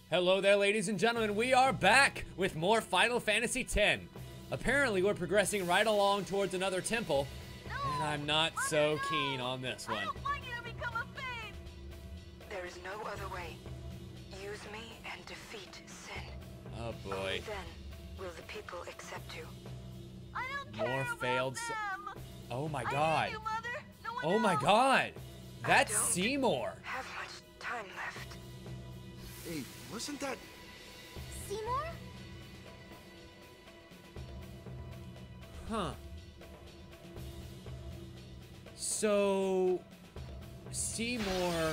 Hello there, ladies and gentlemen. We are back with more Final Fantasy X. Apparently, we're progressing right along towards another temple, and I'm not so keen on this one. I don't want you to become a babe. There is no other way. Use me and defeat sin. Oh boy. Only then will the people accept you. I don't care More about failed. them. Oh my I god. hate you, Mother. No one Oh my else. god. That's don't Seymour. Have much time left. Hey, wasn't that... Seymour? Huh. So, Seymour,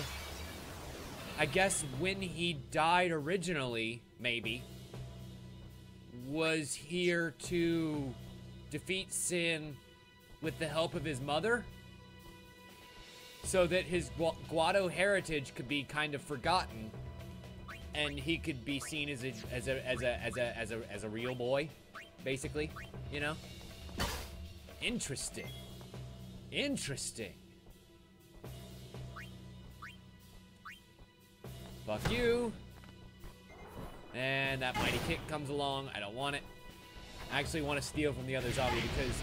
I guess when he died originally, maybe, was here to defeat sin with the help of his mother? So that his Guado heritage could be kind of forgotten, and he could be seen as a real boy, basically, you know? Interesting. Interesting. Fuck you. And that mighty kick comes along. I don't want it. I actually want to steal from the other zombie because,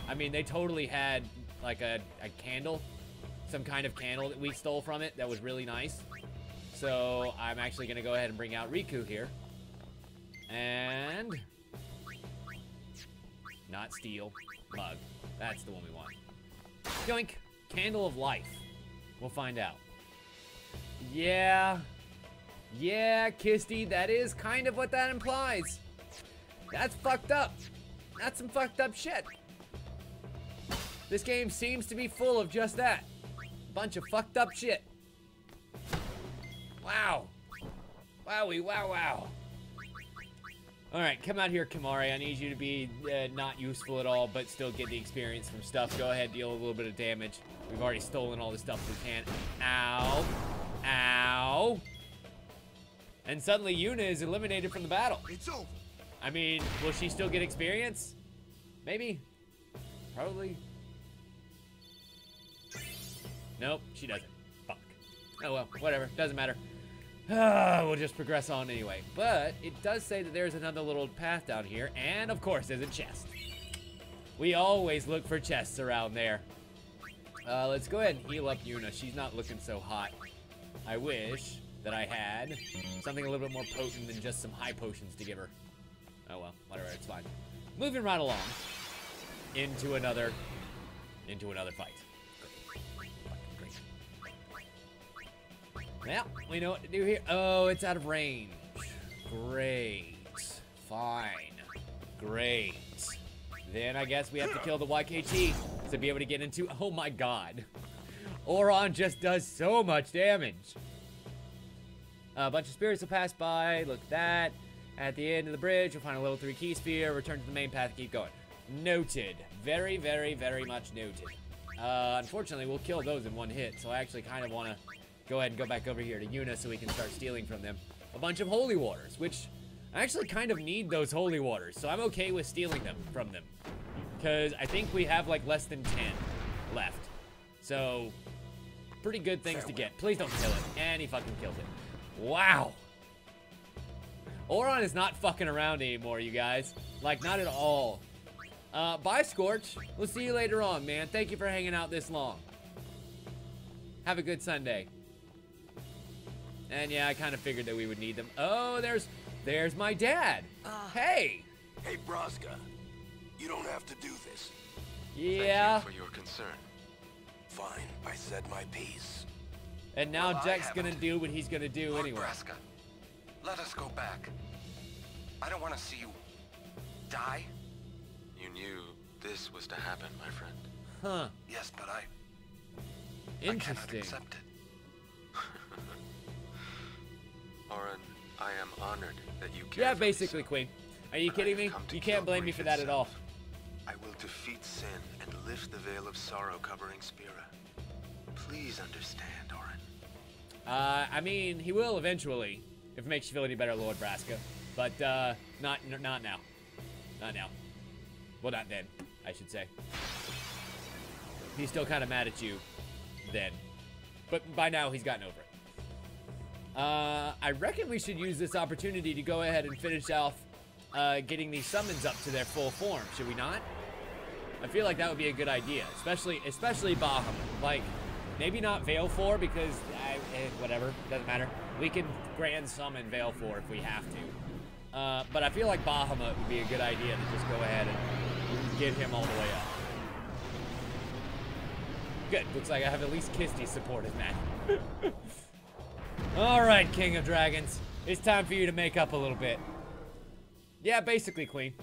I mean, they totally had like a candle, some kind of candle that we stole from it that was really nice. So I'm actually going to go ahead and bring out Riku here. And... not steal. Mug. That's the one we want. Yoink. Candle of life. We'll find out. Yeah. Yeah, Kisty, that is kind of what that implies. That's fucked up. That's some fucked up shit. This game seems to be full of just that. Bunch of fucked up shit. Wow. Wowie, wow, wow. Alright, come out here, Kimari. I need you to be not useful at all, but still get the experience from stuff. Go ahead, deal a little bit of damage. We've already stolen all the stuff we can. Ow. Ow. And suddenly Yuna is eliminated from the battle. It's over. I mean, will she still get experience? Maybe. Probably. Nope, she doesn't. Fuck. Oh well, whatever. Doesn't matter. We'll just progress on anyway. But it does say that there's another little path down here. And of course, there's a chest. We always look for chests around there. Let's go ahead and heal up Yuna. She's not looking so hot. I wish that I had something a little bit more potent than just some high potions to give her. Oh well, whatever, it's fine. Moving right along into another fight. Great. Well, we know what to do here. Oh, it's out of range. Great. Fine. Great. Then I guess we have to kill the YKT to be able to get into... Oh my god. Auron just does so much damage. A bunch of spirits will pass by. Look at that. At the end of the bridge, you'll find a level 3 key sphere. Return to the main path and keep going. Noted. Very, very, very much noted. Unfortunately, we'll kill those in one hit, so I actually kind of want to go ahead and go back over here to Yuna so we can start stealing from them a bunch of holy waters, which I actually kind of need those holy waters, so I'm okay with stealing them from them. Because I think we have like less than 10 left. So, pretty good things to get. Please don't kill it. And he fucking kills it. Wow. Auron is not fucking around anymore, you guys. Like, not at all. Bye, Scorch. We'll see you later on, man. Thank you for hanging out this long. Have a good Sunday. And yeah, I kind of figured that we would need them. Oh, there's my dad. Hey. Hey, Braska. You don't have to do this. Yeah. Thank you for your concern. Fine, I said my piece. And now Well, I Jack's gonna haven't. do what he's gonna do Lord anyway. Braska, let us go back. I don't want to see you die. You knew this was to happen, my friend. Huh. Yes, but I cannot Interesting. accept it. Auron, I am honored that you care Yeah, for me basically, so. Queen. Are you But I kidding have me? come to You can't kill blame me grief for that at all. itself. I will defeat sin and lift the veil of sorrow covering Spira. Please understand, Auron. I mean, he will eventually, if it makes you feel any better, Lord Braska. But, not now. Not now. Well, not then, I should say. He's still kind of mad at you then. But by now, he's gotten over it. I reckon we should use this opportunity to go ahead and finish off getting these summons up to their full form, should we not? I feel like that would be a good idea, especially Bahamut. Like, maybe not Veil 4 because, whatever, doesn't matter. We can grand summon Veil 4 if we have to. But I feel like Bahamut would be a good idea to just go ahead and get him all the way up. Good, looks like I have at least Kisty's support in that. Alright, King of Dragons. It's time for you to make up a little bit. Yeah, basically, Queen.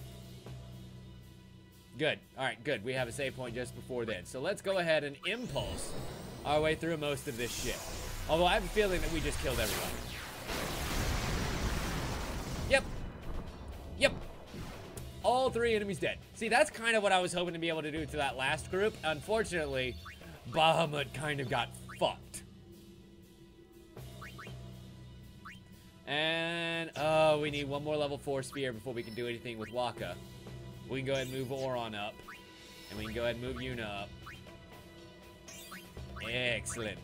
Good. Alright, good. We have a save point just before then. So let's go ahead and impulse our way through most of this shit. Although I have a feeling that we just killed everyone. Yep. Yep. All 3 enemies dead. See, that's kind of what I was hoping to be able to do to that last group. Unfortunately, Bahamut kind of got fucked. And, oh, we need one more level 4 sphere before we can do anything with Waka. We can go ahead and move Oron up. And we can go ahead and move Yuna up. Excellent.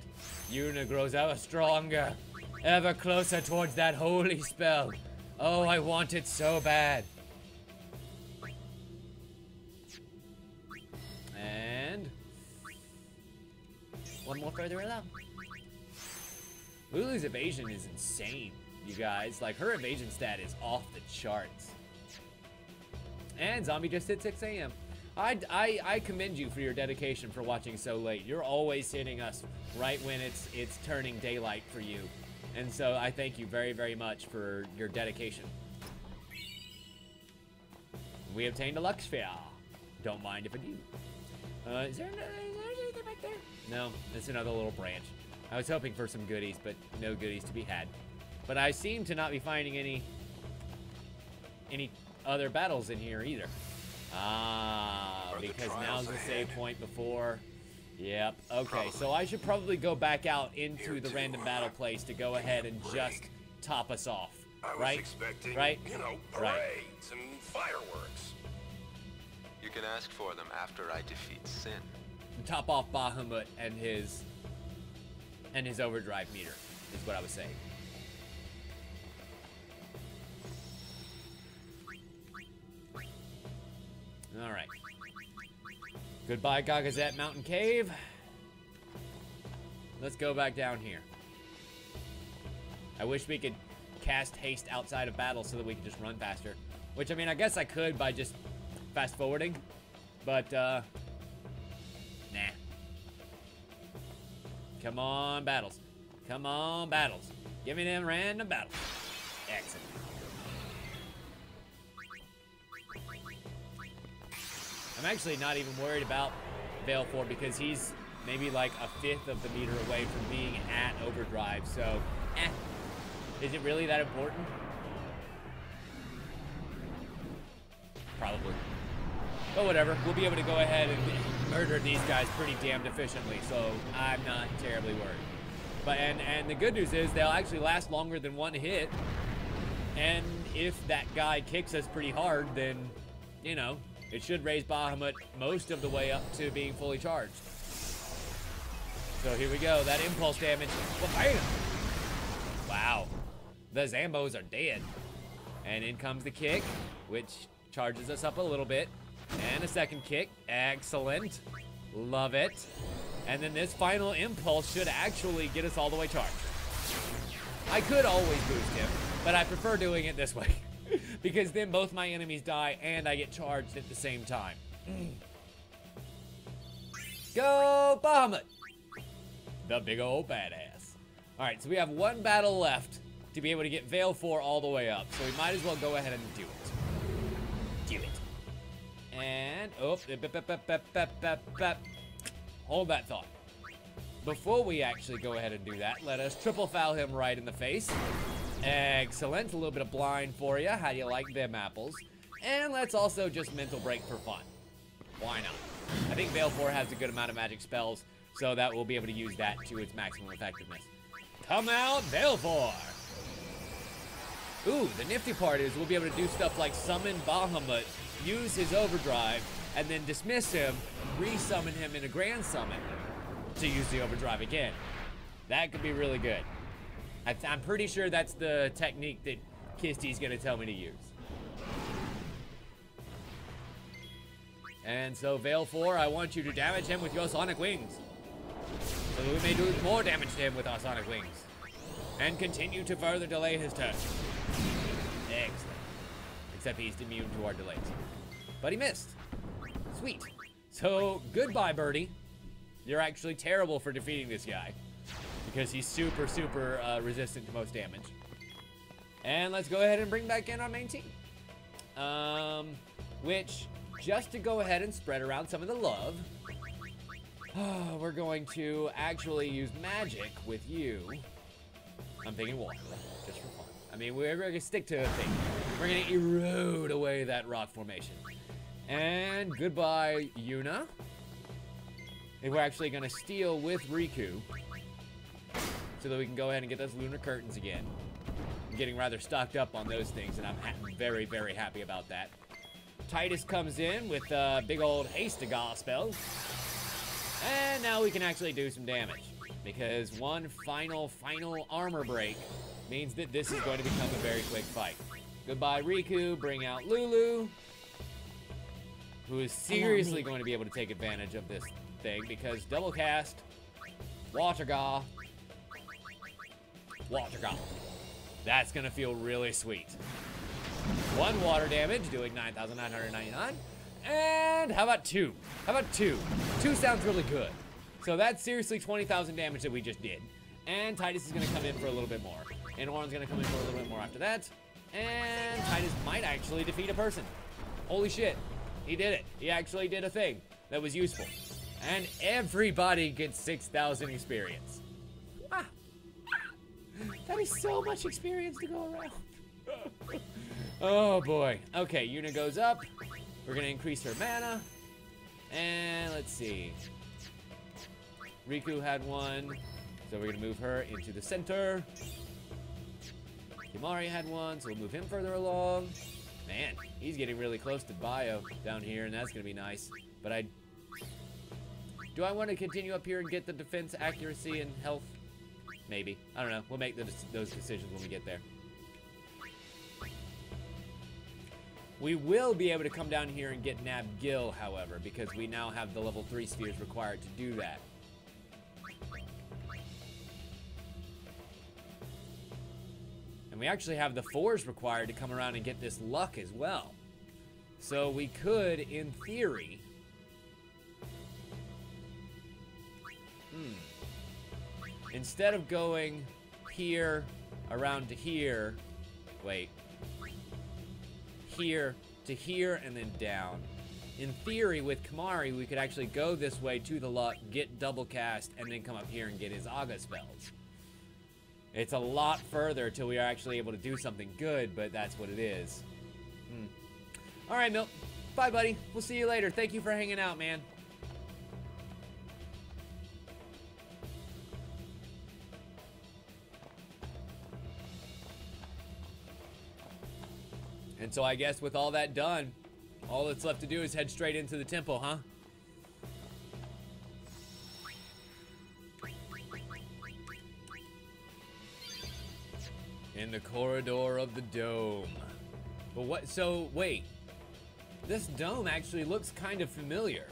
Yuna grows ever stronger. Ever closer towards that holy spell. Oh, I want it so bad. And one more further along. Lulu's evasion is insane, you guys. Like, her evasion stat is off the charts. And Zombie just hit 6 a.m. I commend you for your dedication for watching so late. You're always hitting us right when it's turning daylight for you. And so I thank you very, very much for your dedication. We obtained a Lux Sphere. Don't mind if I do. Is there anything back there? No, it's another little branch. I was hoping for some goodies, but no goodies to be had. But I seem to not be finding any other battles in here either. Ah, because now's the save point before. Yep. Okay, so I should probably go back out into the random battle place to go ahead and just top us off. Right? Right? You know, parades and fireworks. You can ask for them after I defeat Sin. Top off Bahamut and his overdrive meter is what I was saying. All right. Goodbye, Gagazette Mountain Cave. Let's go back down here. I wish we could cast haste outside of battle so that we could just run faster. Which, I mean, I guess I could by just fast forwarding. But, nah. Come on, battles. Come on, battles. Give me them random battles. Excellent. I'm actually not even worried about Veil 4 because he's maybe like a fifth of the meter away from being at overdrive, so is it really that important? Probably. But whatever, we'll be able to go ahead and murder these guys pretty damned efficiently, so I'm not terribly worried. But and the good news is they'll actually last longer than one hit, and if that guy kicks us pretty hard, then, you know, it should raise Bahamut most of the way up to being fully charged. So here we go, that impulse damage. Well, bam! Wow, the Zambos are dead. And in comes the kick, which charges us up a little bit. And a second kick, excellent. Love it. And then this final impulse should actually get us all the way charged. I could always boost him, but I prefer doing it this way. Because then both my enemies die and I get charged at the same time. Go Bahamut! The big old badass. Alright, so we have one battle left to be able to get Veil 4 all the way up. So we might as well go ahead and do it. Do it. And, oh, hold that thought. Before we actually go ahead and do that, let us triple foul him right in the face. Excellent, a little bit of blind for you. How do you like them apples? And let's also just mental break for fun. Why not? I think Veil 4 has a good amount of magic spells, so that we'll be able to use that to its maximum effectiveness. Come out, Veil 4! Ooh, the nifty part is we'll be able to do stuff like summon Bahamut, use his overdrive, and then dismiss him, re-summon him in a grand summon to use the overdrive again. That could be really good. I'm pretty sure that's the technique that Kisty's gonna tell me to use. And so, Veil 4, I want you to damage him with your sonic wings. So that we may do more damage to him with our sonic wings. And continue to further delay his turn. Excellent. Except he's immune to our delays. But he missed. Sweet. So, goodbye, Birdie. You're actually terrible for defeating this guy. Because he's super, super resistant to most damage. And let's go ahead and bring back in our main team. Which, just to go ahead and spread around some of the love, we're going to actually use magic with you. I'm thinking water, just for fun. I mean, we're going to stick to a thing. We're going to erode away that rock formation. And goodbye, Yuna. And we're actually going to steal with Riku. So that we can go ahead and get those lunar curtains again. I'm getting rather stocked up on those things, and I'm very, very happy about that. Titus comes in with a big old Haste-a-Gaw spell. And now we can actually do some damage. Because one final armor break means that this is going to become a very quick fight. Goodbye, Riku. Bring out Lulu, who is seriously going to be able to take advantage of this thing, because double cast, Water-Gaw. That's gonna feel really sweet. 1 water damage, doing 9,999. And how about 2? How about 2? 2 sounds really good. So that's seriously 20,000 damage that we just did. And Titus is gonna come in for a little bit more. And Oran's gonna come in for a little bit more after that. And Titus might actually defeat a person. Holy shit. He did it. He actually did a thing that was useful. And everybody gets 6,000 experience. Ah. That is so much experience to go around. Oh boy. Okay, Yuna goes up. We're gonna increase her mana. And let's see. Riku had 1. So we're gonna move her into the center. Kimari had 1, so we'll move him further along. Man, he's getting really close to Bio down here, and that's gonna be nice. But do I want to continue up here and get the defense, accuracy, and health? Maybe. I don't know. We'll make those decisions when we get there. We will be able to come down here and get Nab Gil, however, because we now have the level 3 spheres required to do that. And we actually have the 4s required to come around and get this luck as well. So we could, in theory... Instead of going here, around to here... Wait. Here to here and then down. In theory, with Kimari, we could actually go this way to the luck, get double cast, and then come up here and get his Aga spells. It's a lot further till we are actually able to do something good, but that's what it is. Alright, Milk. Bye, buddy. We'll see you later. Thank you for hanging out, man. And so I guess with all that done, all that's left to do is head straight into the temple, huh? In the corridor of the dome. But what, so wait. This dome actually looks kind of familiar.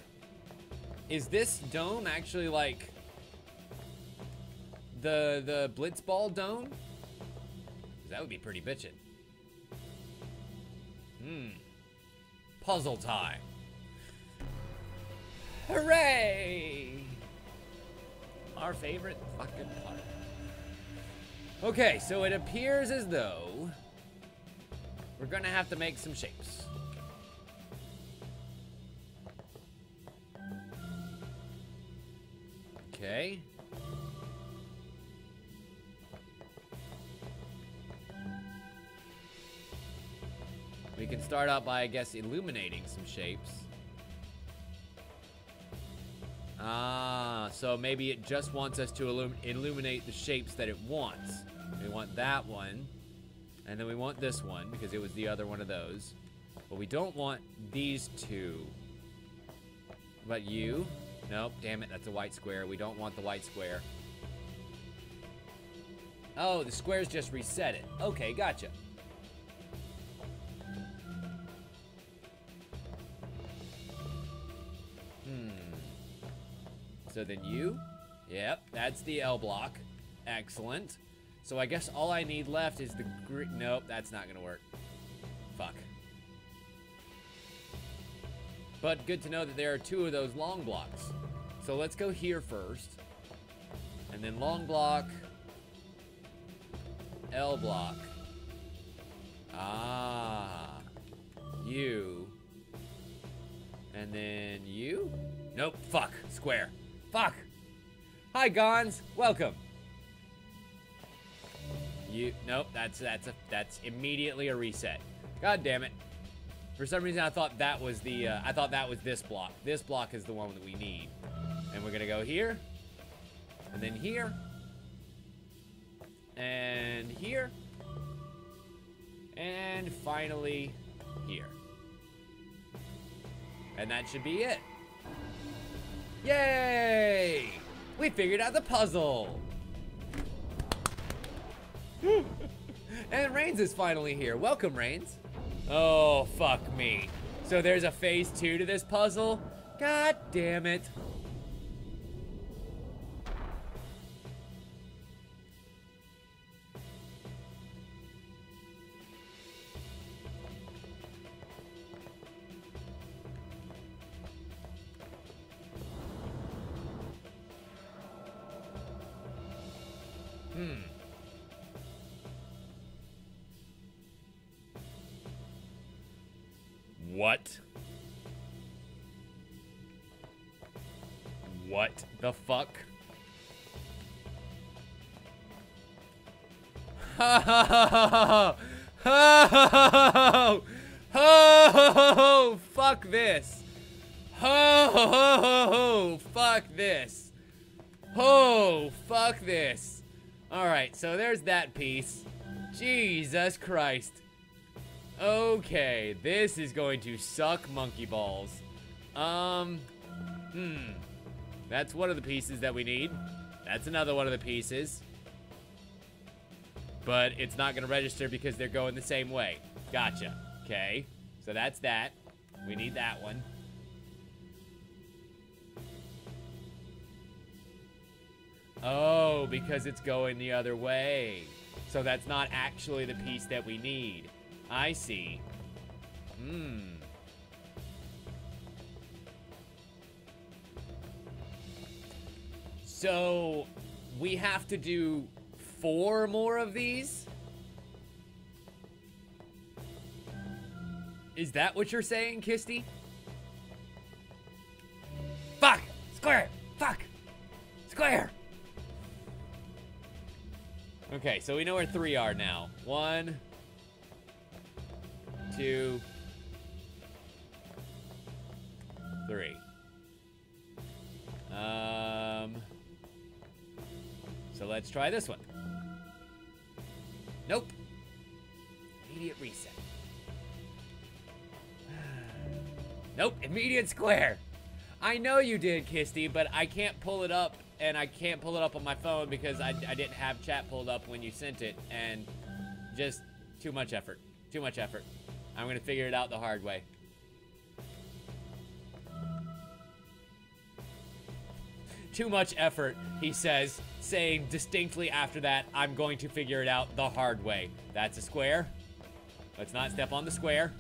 Is this dome actually like the Blitzball dome? 'Cause that would be pretty bitchin'. Puzzle time. Hooray! Our favorite fucking part. Okay, so it appears as though we're gonna have to make some shapes. Okay. We can start out by, I guess, illuminating some shapes. Ah, so maybe it just wants us to illuminate the shapes that it wants. We want that one, and then we want this one, because it was the other one of those. But we don't want these two. But you? Nope, damn it, that's a white square. We don't want the white square. Oh, the squares just reset it. Okay, gotcha. So then you? Yep, that's the L block. Excellent. So I guess all I need left is the green. Nope, that's not gonna work. Fuck. But good to know that there are 2 of those long blocks. So let's go here first. And then long block. L block. Ah. You. And then you? Nope, fuck. Square. Fuck. Hi, Gons. Welcome. You. Nope. That's immediately a reset. God damn it. For some reason, I thought that was the. I thought that was this block. This block is the one that we need. And we're gonna go here, and then here, and here, and finally here. And that should be it. Yay! We figured out the puzzle! And Reigns is finally here. Welcome, Reigns. Oh, fuck me. So there's a phase 2 to this puzzle? God damn it. What? What the fuck? Oh, oh, oh, fuck this. Oh, fuck this. Oh, fuck this. All right, so there's that piece. Jesus Christ. Okay, this is going to suck monkey balls. That's one of the pieces that we need. That's another one of the pieces. But it's not gonna register because they're going the same way. Gotcha. Okay, so that's that. We need that one. Oh, because it's going the other way. So that's not actually the piece that we need. I see. So we have to do 4 more of these? Is that what you're saying, Kisty? Fuck! Square! Fuck! Square! Okay, so we know where 3 are now. 1, 2, 3. So let's try this one. Nope. Immediate reset. Nope, immediate square. I know you did, Kisty, but I can't pull it up, and I can't pull it up on my phone because I didn't have chat pulled up when you sent it, and just too much effort. Too much effort. I'm gonna figure it out the hard way. Too much effort, he says, saying distinctly after that, I'm going to figure it out the hard way. That's a square. Let's not step on the square.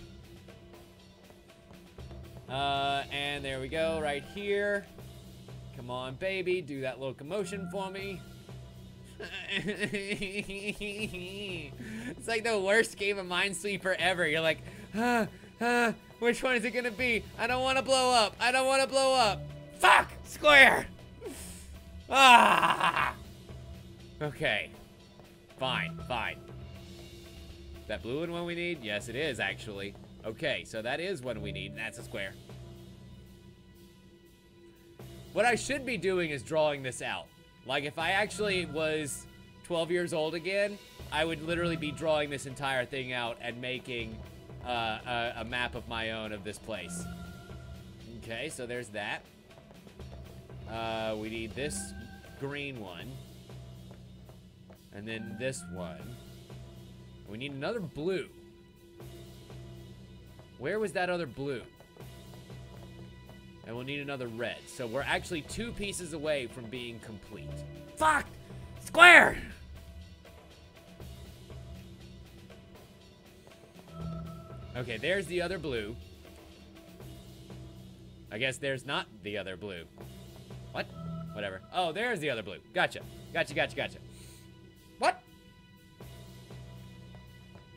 And there we go, right here. Come on, baby, do that locomotion for me. It's like the worst game of Minesweeper ever. You're like, which one is it gonna be? I don't want to blow up. I don't want to blow up. Fuck! Square! Ah! Okay. Fine, fine. Is that blue one we need? Yes, it is, actually. Okay, so that is one we need. That's a square. What I should be doing is drawing this out. Like, if I actually was 12 years old again, I would literally be drawing this entire thing out and making a map of my own of this place. Okay, so there's that. We need this green one. And then this one. We need another blue. Where was that other blue? And we'll need another red. So we're actually 2 pieces away from being complete. Fuck! Square! Okay, there's the other blue. I guess there's not the other blue. What? Whatever. Oh, there's the other blue. Gotcha. Gotcha, gotcha, gotcha. What?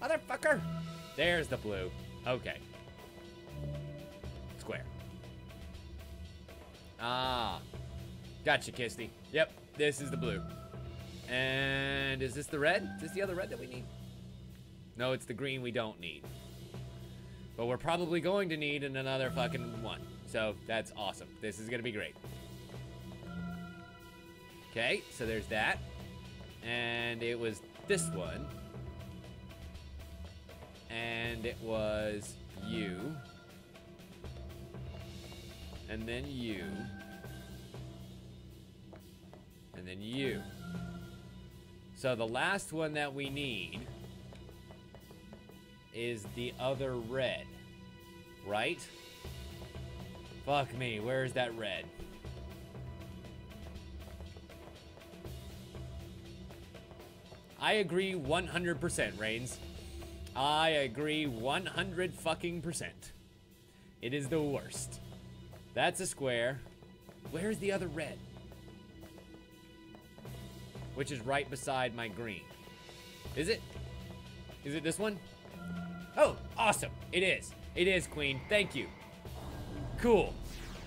Motherfucker! There's the blue. Okay. Square. Ah. Gotcha, Kisty. Yep, this is the blue. And is this the red? Is this the other red that we need? No, it's the green we don't need. But we're probably going to need another fucking one. So that's awesome. This is gonna be great. Okay, so there's that. And it was this one. And it was you. And then you. And then you. So the last one that we need is the other red, right? Fuck me, where's that red? I agree 100%, Reigns. I agree 100 fucking percent. It is the worst. That's a square. Where's the other red? Which is right beside my green. Is it? Is it this one? Oh, awesome. It is. It is, Queen. Thank you. Cool.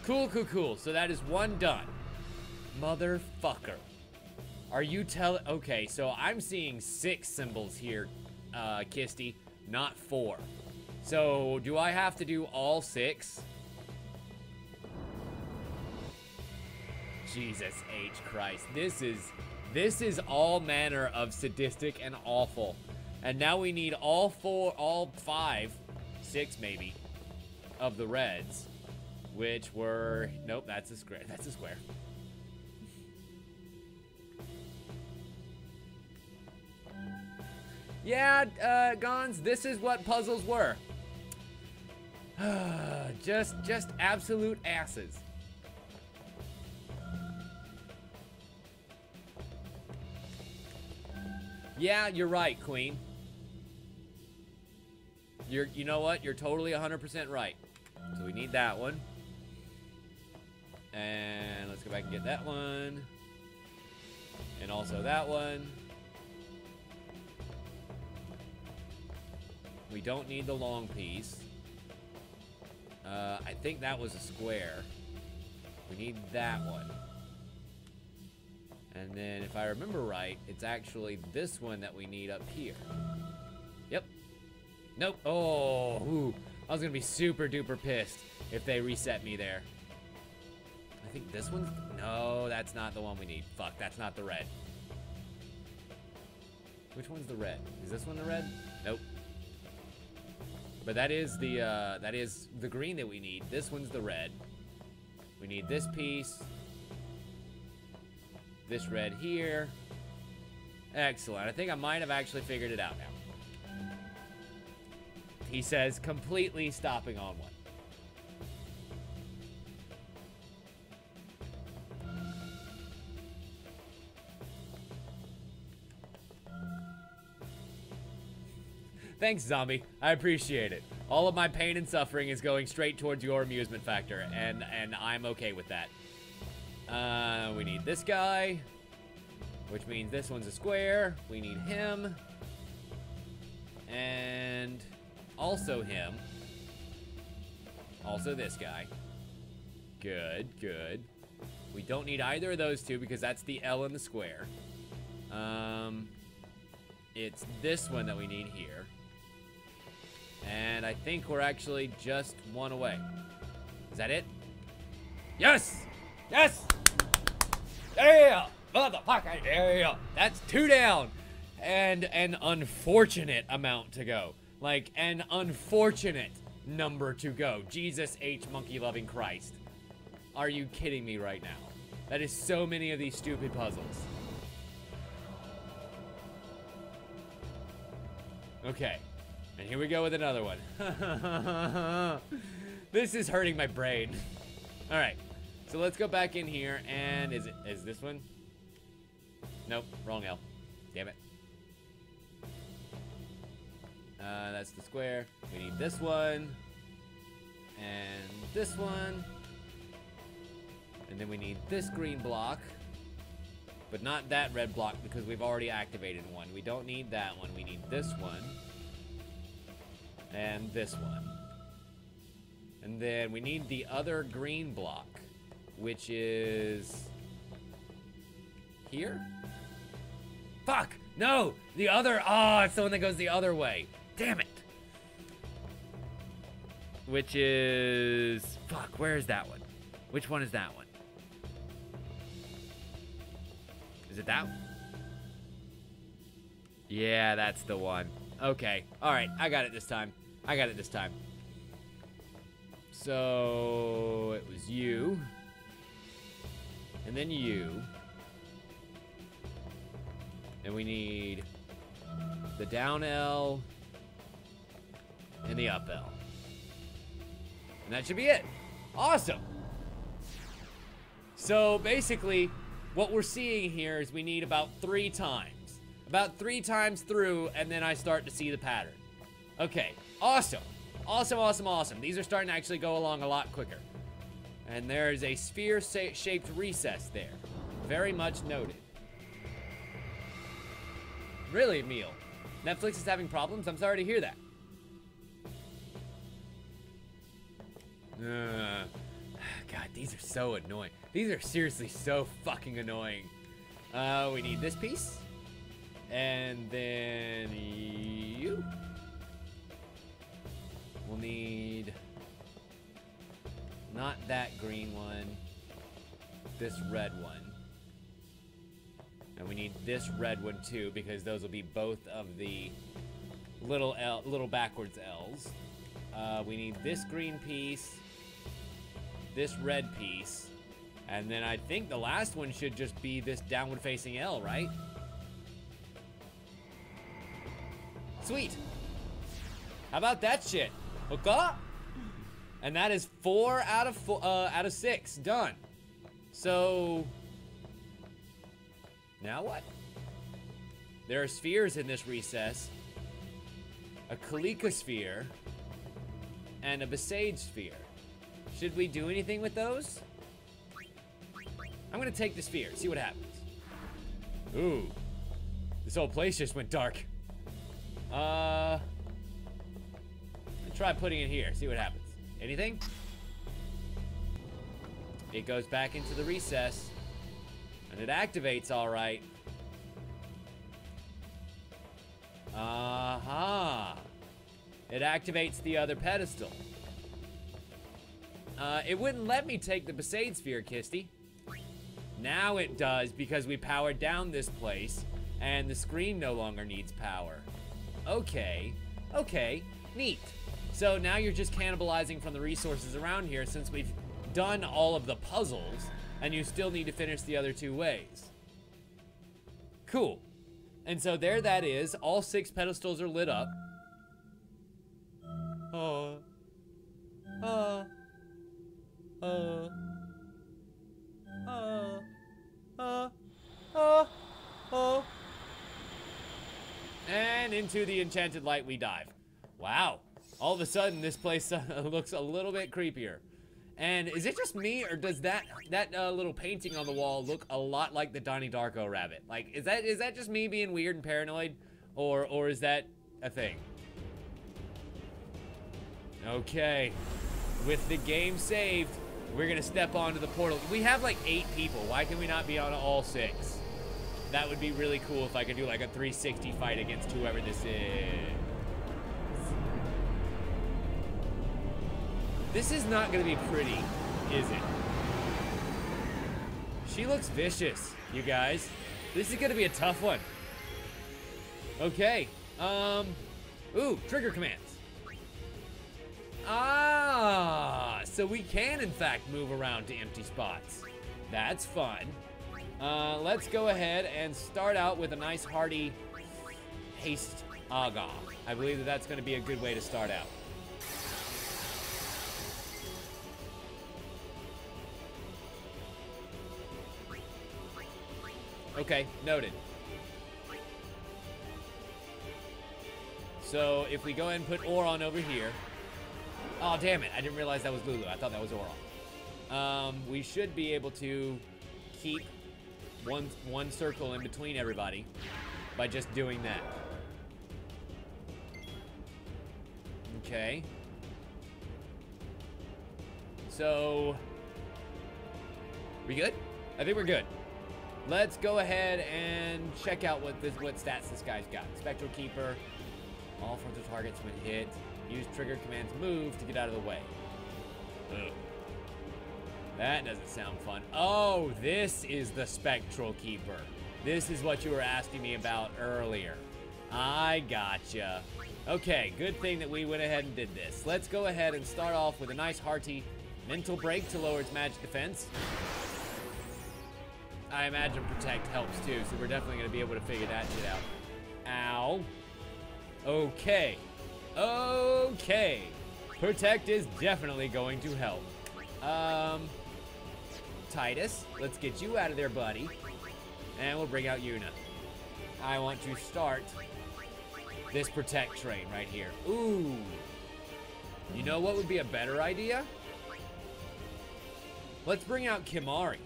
Cool, cool, cool. So that is one done. Motherfucker. Are you telling... Okay, so I'm seeing 6 symbols here, Kisty, not 4. So, do I have to do all 6? Jesus H. Christ. This is all manner of sadistic and awful. And now we need all 5, 6 maybe, of the reds, which were... Nope, that's a square. That's a square. Yeah, Gons, this is what puzzles were. just absolute asses. Yeah, you're right, Queen. You know what? You're totally 100% right. So we need that one. And let's go back and get that one. And also that one. We don't need the long piece. I think that was a square. We need that one. And then, if I remember right, it's actually this one that we need up here. Yep. Nope. Oh, ooh. I was gonna be super duper pissed if they reset me there. I think this one's... No, that's not the one we need. Fuck, that's not the red. Which one's the red? Is this one the red? Nope. But that is the green that we need. This one's the red. We need this piece. This red here. Excellent. I think I might have actually figured it out now. He says completely stopping on one. Thanks, Zombie. I appreciate it. All of my pain and suffering is going straight towards your amusement factor, and I'm okay with that. We need this guy, which means this one's a square. We need him. And also him. Also this guy. Good, good. We don't need either of those two because that's the L in the square. It's this one that we need here. And I think we're actually just one away. Is that it? Yes! Yes! Yeah! Motherfucker! Yeah! That's 2 down! And an unfortunate amount to go. Like, an unfortunate number to go. Jesus H. Monkey Loving Christ. Are you kidding me right now? That is so many of these stupid puzzles. Okay. And here we go with another one. This is hurting my brain. All right. So let's go back in here, and is this one? Nope, wrong L. Damn it. That's the square. We need this one. And this one. And then we need this green block. But not that red block because we've already activated one. We don't need that one. We need this one. And this one. And then we need the other green block, which is here? Fuck! No! The other, it's the one that goes the other way. Damn it! Which is, fuck, where is that one? Which one is that one? Is it that one? Yeah, that's the one. Okay, alright, I got it this time. So, it was you. And then you. And we need the down L and the up L. And that should be it. Awesome. So basically, what we're seeing here is we need about 3 times. About 3 times through, and then I start to see the pattern. Okay, awesome. Awesome. These are starting to actually go along a lot quicker. And there's a sphere-shaped recess there. Very much noted. Really, Emil? Netflix is having problems? I'm sorry to hear that. God, these are so annoying. These are seriously so fucking annoying. We need this piece. And then you. We'll need not that green one, this red one. And we need this red one too, because those will be both of the little backwards L's. We need this green piece, this red piece, and then I think the last one should just be this downward facing L, right? Sweet. How about that shit? Okay. And that is 4 out of 6 done. So now what? There are spheres in this recess. A Kalika sphere and a Besage sphere. Should we do anything with those? I'm gonna take the sphere, see what happens. Ooh. This whole place just went dark. Let's try putting it here, see what happens. Anything? It goes back into the recess. And it activates all right. Aha. It activates the other pedestal. It wouldn't let me take the Besade sphere, Kisty. Now it does because we powered down this place and the screen no longer needs power. Okay. Okay. Neat. So now you're just cannibalizing from the resources around here since we've done all of the puzzles and you still need to finish the other 2 ways. Cool. And so there that is. All 6 pedestals are lit up. And into the enchanted light we dive. Wow. All of a sudden, this place looks a little bit creepier. And is it just me, or does that little painting on the wall look a lot like the Donnie Darko rabbit? Like, is that just me being weird and paranoid, or is that a thing? Okay, with the game saved, we're gonna step onto the portal. We have like 8 people. Why can we not be on all 6? That would be really cool if I could do like a 360 fight against whoever this is. This is not gonna be pretty, is it? She looks vicious, you guys. This is gonna be a tough one. Okay, ooh, trigger commands. So we can in fact move around to empty spots. That's fun. Let's go ahead and start out with a nice hearty haste Aga. I believe that that's going to be a good way to start out. Okay, noted. So if we go ahead and put Oron over here. Oh, damn it. I didn't realize that was Lulu. I thought that was Oron. We should be able to keep one circle in between everybody by just doing that. Okay. So, we good? I think we're good. Let's go ahead and check out what stats this guy's got. Spectral Keeper. All frontal targets when hit. Use trigger commands move to get out of the way. Ugh. That doesn't sound fun. Oh, this is the Spectral Keeper. This is what you were asking me about earlier. I gotcha. Okay, good thing that we went ahead and did this. Let's go ahead and start off with a nice hearty mental break to lower its magic defense. I imagine Protect helps too, so we're definitely going to be able to figure that shit out. Ow. Okay. Okay. Protect is definitely going to help. Titus, let's get you out of there, buddy. And we'll bring out Yuna. I want to start this Protect train right here. Ooh. You know what would be a better idea? Let's bring out Kimari.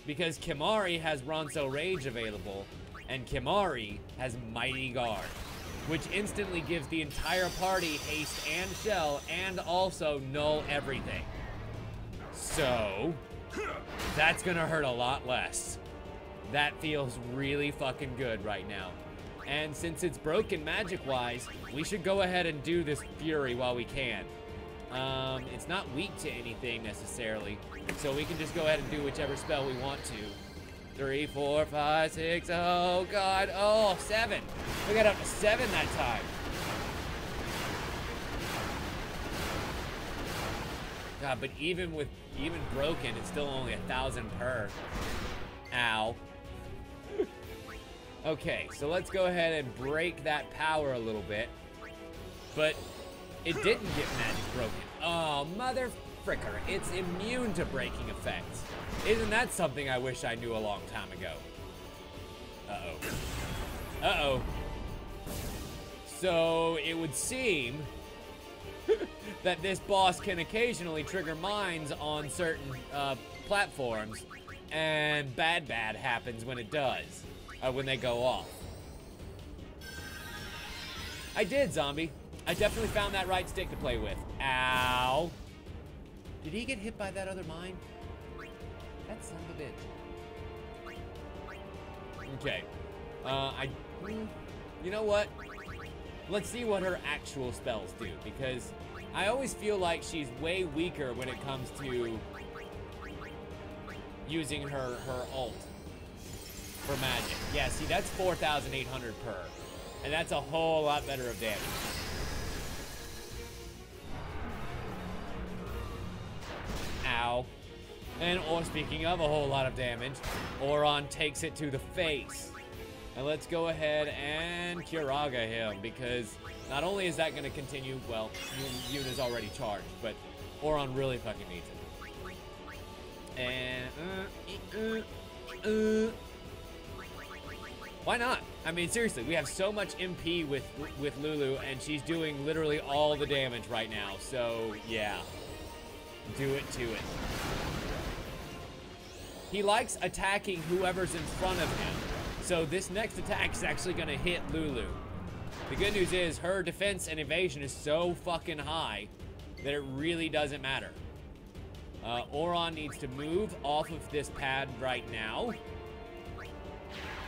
Because Kimari has Ronso Rage available, and Kimari has Mighty Guard, which instantly gives the entire party haste and shell, and also null everything. So, that's gonna hurt a lot less. That feels really fucking good right now. And since it's broken magic-wise, we should go ahead and do this Fury while we can. It's not weak to anything necessarily, so we can just go ahead and do whichever spell we want to. 3, 4, 5, 6, oh god, oh, 7. We got up to 7 that time. God, but even broken, it's still only 1,000 per. Ow. Okay, so let's go ahead and break that power a little bit. But it didn't get magic broken. Oh, mother fricker. It's immune to breaking effects. Isn't that something I wish I knew a long time ago? Uh-oh. Uh-oh. So, it would seem that this boss can occasionally trigger mines on certain platforms, and bad happens when it does, when they go off. I did, zombie. I definitely found that right stick to play with. Ow. Did he get hit by that other mine? That son of a bitch. Okay. You know what? Let's see what her actual spells do, because I always feel like she's way weaker when it comes to using her ult for magic. Yeah, see, that's 4,800 per, and that's a whole lot better of damage. Ow. And, speaking of a whole lot of damage, Oron takes it to the face. And let's go ahead and Kiraga him, because not only is that going to continue, well, Yuna's already charged, but Oron really fucking needs it. And, why not? I mean, seriously, we have so much MP with Lulu, and she's doing literally all the damage right now, so, yeah. Do it to it. He likes attacking whoever's in front of him. So this next attack is actually going to hit Lulu. The good news is her defense and evasion is so fucking high that it really doesn't matter. Oron needs to move off of this pad right now.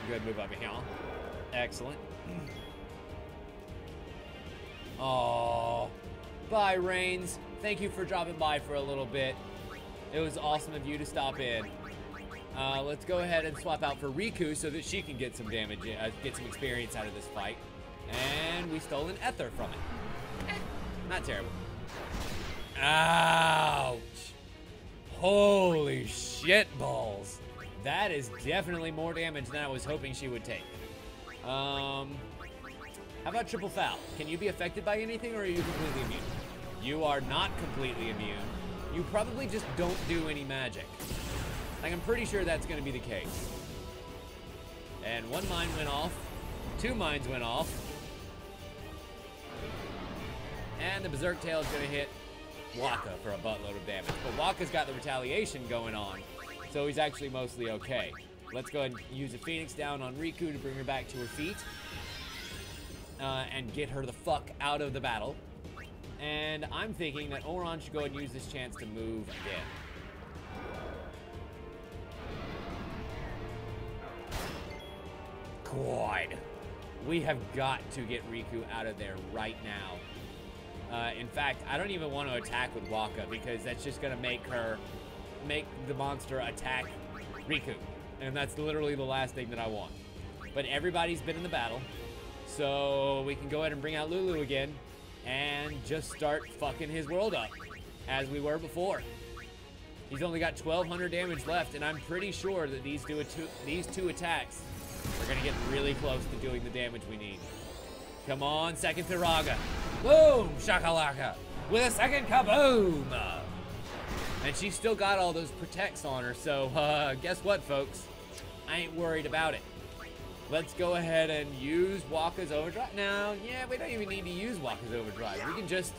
Good move over here. Excellent. Oh, bye, Reigns. Thank you for dropping by for a little bit. It was awesome of you to stop in. Let's go ahead and swap out for Riku so that she can get some damage, get some experience out of this fight. And we stole an Ether from it. Not terrible. Ouch. Holy shit balls. That is definitely more damage than I was hoping she would take. How about triple foul? Can you be affected by anything, or are you completely immune? You are not completely immune. You probably just don't do any magic. Like, I'm pretty sure that's going to be the case. And one mine went off. Two mines went off. And the Berserk Tail is going to hit Waka for a buttload of damage. But Waka's got the retaliation going on, so he's actually mostly okay. Let's go ahead and use a Phoenix down on Riku to bring her back to her feet. And get her the fuck out of the battle. And I'm thinking that Oron should go ahead and use this chance to move again. God. We have got to get Riku out of there right now. In fact, I don't even want to attack with Waka because that's just going to make the monster attack Riku. And that's literally the last thing that I want. But everybody's been in the battle, so we can go ahead and bring out Lulu again and just start fucking his world up as we were before. He's only got 1,200 damage left, and I'm pretty sure that these two attacks are going to get really close to doing the damage we need. Come on, second Firaga. Boom! Shakalaka! With a second kaboom! And she's still got all those protects on her, so guess what, folks? I ain't worried about it. Let's go ahead and use Waka's Overdrive. No, yeah, we don't even need to use Waka's Overdrive. We can just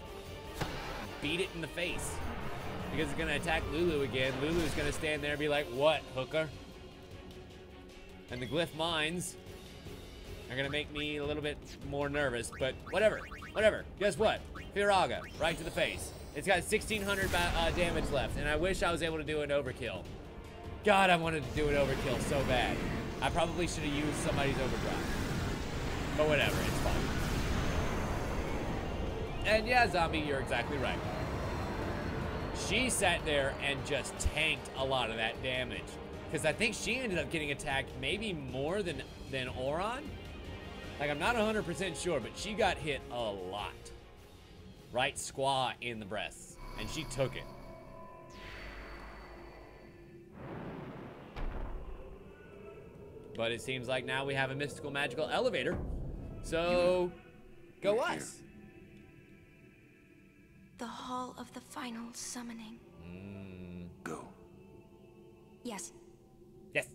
beat it in the face. Because it's going to attack Lulu again. Lulu's going to stand there and be like, what, hooker? And the Glyph Mines are going to make me a little bit more nervous, but whatever. Whatever. Guess what? Firaga, right to the face. It's got 1,600 damage left, and I wish I was able to do an overkill. God, I wanted to do an overkill so bad. I probably should have used somebody's overdrive. But whatever, it's fine. And yeah, Zombie, you're exactly right. She sat there and just tanked a lot of that damage. Because I think she ended up getting attacked maybe more than Oron. Like, I'm not 100% sure, but she got hit a lot. Right squaw in the breasts. And she took it. But it seems like now we have a mystical magical elevator. So, go us. The Hall of the Final Summoning. Go. Yes. Yes.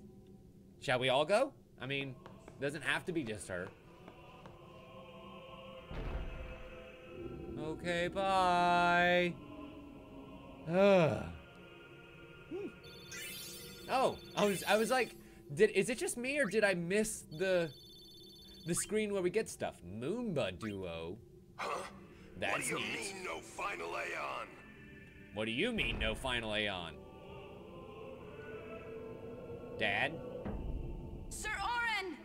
Shall we all go? I mean, doesn't have to be just her. Okay, bye. Oh, I was like, is it just me or did I miss the screen where we get stuff? Moomba Duo. Huh? That's what do you neat. mean, no final Aeon? What do you mean, no final Aeon? Dad? Sir Oren!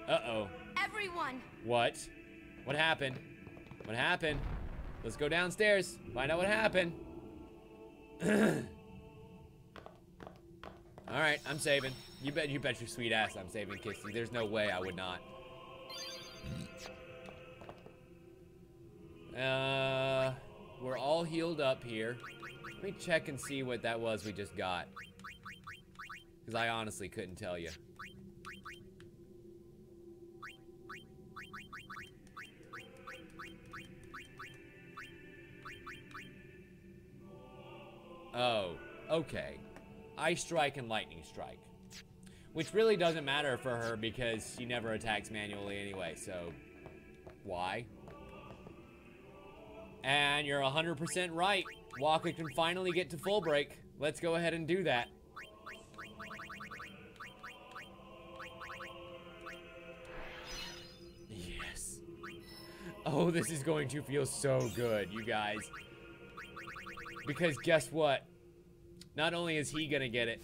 Uh-oh. Everyone! What? What happened? What happened? Let's go downstairs. Find out what happened. All right, I'm saving. You bet your sweet ass I'm saving Kissy. There's no way I would not. We're all healed up here. Let me check and see what that was we just got. Because I honestly couldn't tell you. Oh, okay. Ice Strike and Lightning Strike. Which really doesn't matter for her because she never attacks manually anyway, so why? And you're 100% right. Waka can finally get to full break. Let's go ahead and do that. Yes. Oh, this is going to feel so good, you guys. Because guess what? Not only is he gonna get it,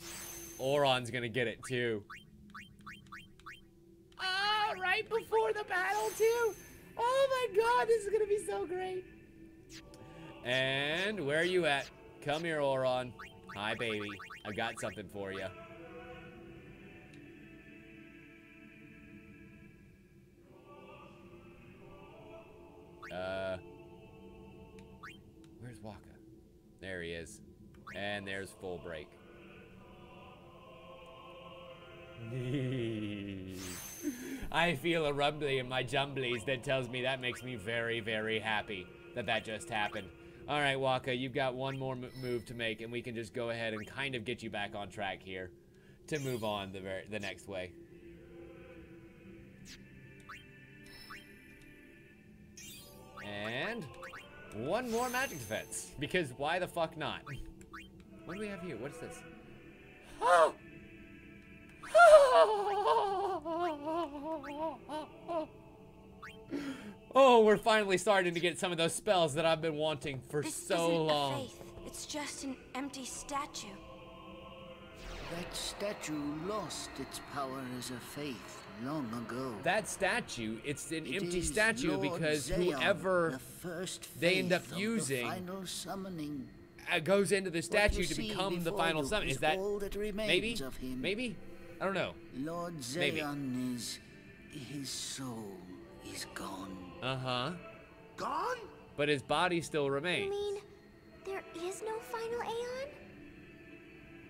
Oron's gonna get it too. Oh, right before the battle too? Oh my god, this is gonna be so great. And where are you at? Come here, Oron. Hi, baby. I've got something for you. Where's Waka? There he is. And there's full break. I feel a rumbly in my jumblies that tells me that makes me very, very happy that that just happened. All right, Waka, you've got one more move to make, and we can just go ahead and kind of get you back on track here to move on the next way. And one more magic defense, because why the fuck not? What do we have here? What is this? Oh, we're finally starting to get some of those spells that I've been wanting for so long. This isn't a faith. It's just an empty statue. That statue lost its power as a faith long ago. That statue, it's an It empty is statue Lord because Zeon, whoever the first they end up faith of the using final summoning. Goes into the What statue you to see become the before final you summon. is Is that all that remains maybe? of him. Maybe? I don't know. Lord Maybe. Zeon is... his soul is gone. Uh-huh. Gone? But his body still You remains. mean there is no final Aeon?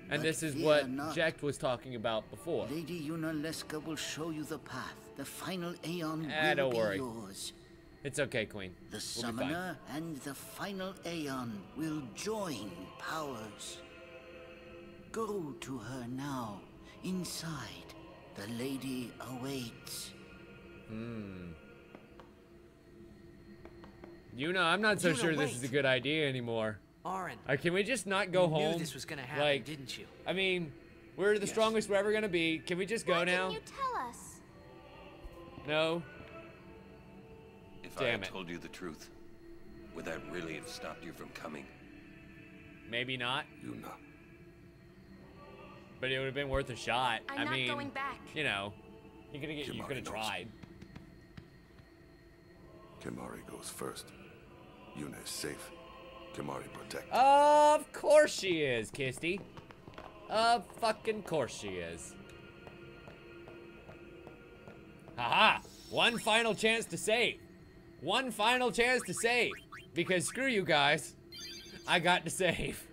And But this is fear what not. Jekt was talking about before. Lady Yunaleska will show you the path. The final Aeon Don't will be worry. yours. It's okay, Queen. The We'll be fine. summoner and the final Aeon will join powers. Go to her now. Inside, the lady awaits. You know, I'm not so Yuna, sure this is a wait. good idea anymore. Auron, Can we just not go you home? knew this was gonna happen, Like, didn't you? I mean, we're the strongest we're ever gonna be. Can we just go Why now? didn't you tell us? No? If Damn I had it. told you the truth, would that really have stopped you from coming? Maybe not. Yuna. But it would have been worth a shot. I'm I not mean, going back. you know, you could have Kimari knows. tried. Kimari goes first. Yuna is safe. Kimari protect. Of course she is, Kisty. Of fucking course she is. Haha! One final chance to save. One final chance to save. Because screw you guys. I got to save.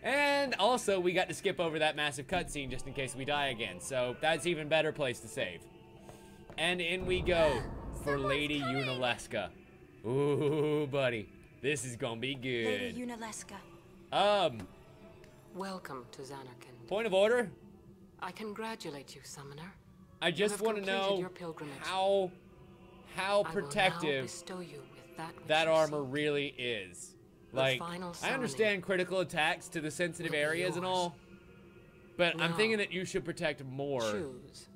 And also, we got to skip over that massive cutscene just in case we die again. So that's even better place to save. And in we go for Someone's Lady coming. Yunaleska. Ooh, buddy. This is gonna be Lady good. Yunaleska. Welcome to Xanarkand. Point of order. I congratulate you, Summoner. I just have want to completed know your pilgrimage. how I will now protective bestow you with that which that you armor seek. really is. The Like, final I understand summoning critical attacks to the sensitive will be areas and yours. all, but I'm Now, thinking that you should protect more Choose.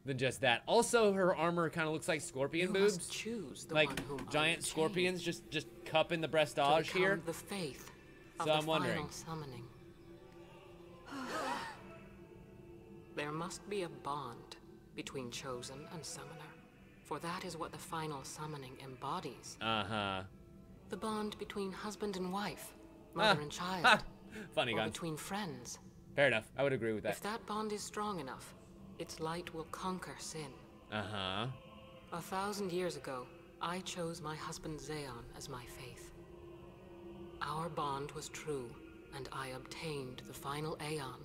than just that. Also, her armor kind of looks like scorpion You boobs. must choose the Like one whom I giant will scorpions change just cupping the to breastage become here. the faith of So the I'm wondering. final summoning. There must be a bond between chosen and summoner, for that is what the final summoning embodies. Uh-huh. The bond between husband and wife, mother and child, Funny or gun. between friends. Fair enough. I would agree with that. If that bond is strong enough, its light will conquer sin. Uh-huh. 1,000 years ago, I chose my husband Zeon as my faith. Our bond was true, and I obtained the final Aeon.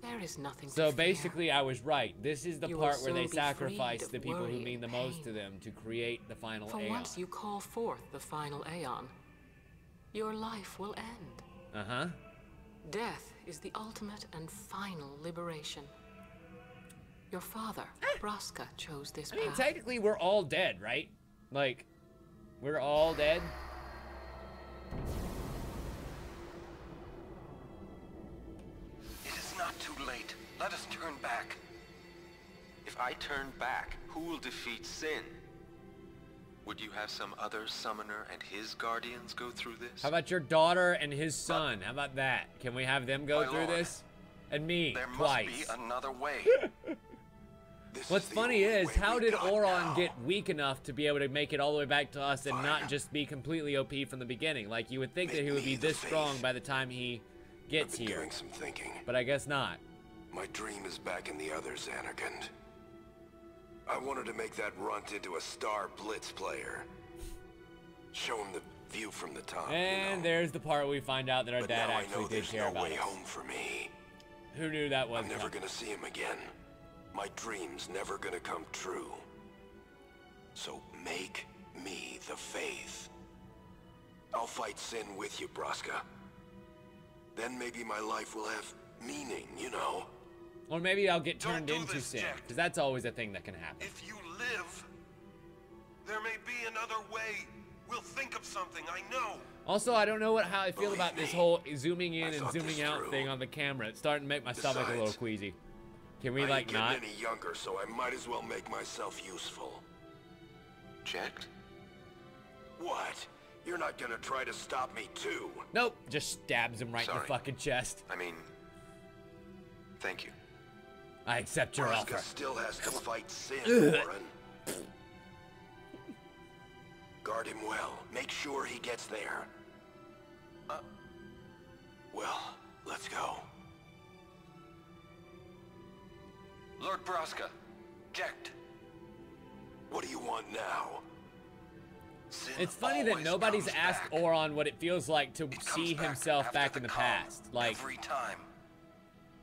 There is nothing to So fear. basically, I was right. This is the You will part where they soon be sacrifice freed the of people who worry mean the and most pain. to them to create the final For Aeon. once you call forth the final Aeon, your life will end. Uh-huh. Death is the ultimate and final liberation. Your father, Braska, chose this I mean, path. technically, we're all dead, right? Like, we're all dead. It is not too late. Let us turn back. If I turn back, who will defeat sin? Would you have some other summoner and his guardians go through this? How about your daughter and his son? How about that? Can we have them go My through lord, this? And me, There must twice. be another way. This What's is the funny only is, way how we did got Auron now. get weak enough to be able to make it all the way back to us and not Fine. just be completely OP from the beginning? Like, you would think that Make he would be me the this strong face. by the time he gets I've been here. doing some thinking. But I guess not. My dream is back in the other Xanarkand. I wanted to make that runt into a star blitz player. Show him the view from the top. And there's the part where we find out that our But dad now I actually know did there's care no about way us. home for me. Who knew that was I'm never coming? gonna see him again. my dream's never gonna come true. So make me the faith. I'll fight sin with you, Braska. Then maybe my life will have meaning, you know? Or maybe I'll get turned Don't do into this, sin, Jack. because that's always a thing that can happen. If you live, there may be another way. We'll think of something, I know. Also, I don't know how I feel Believe about this me, whole zooming in I and thought zooming this out through. thing on the camera. It's starting to make my stomach a little Besides, queasy. Can we, I like, ain't getting not? any younger, so I might as well make myself useful. Checked? What? You're not gonna try to stop me too? Nope. Just stabs him right in the Sorry. fucking chest. I mean, thank you. I accept your offer. Braska still has to fight sin, Warren. Guard him well. Make sure he gets there. Well, let's go. Lord Braska, checked. What do you want now? Sin It's funny that always nobody's comes asked back. Oron what it feels like to It comes see back himself after back in the calm, past. Like, every time.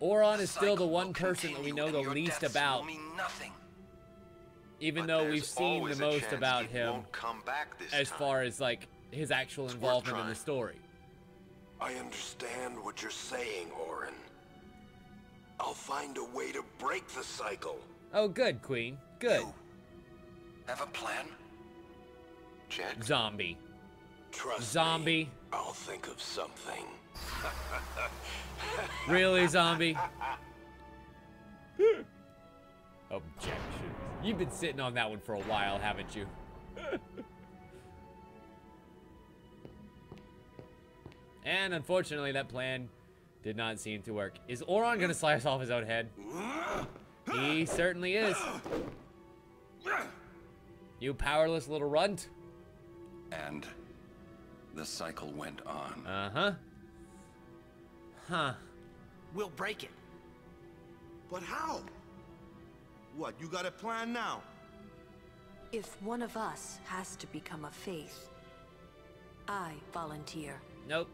Oron The is still the cycle one will person that we know continue, the and your least deaths about, will mean nothing. even But though there's we've seen the always a most chance about it him won't come back this as time. far as, like, his actual It's worth involvement in the trying. story. I understand what you're saying, Oren. I'll find a way to break the cycle. Oh, good, Queen. Good. You have a plan? Check. Zombie. Trust Zombie. me, I'll think of something. Really, zombie? Objection. You've been sitting on that one for a while, haven't you? And unfortunately, that plan did not seem to work. Is Oron gonna slice off his own head? He certainly is. You powerless little runt. And the cycle went on. Uh-huh. Huh. We'll break it. But how? What, you got a plan now? If one of us has to become a faith, I volunteer. Nope.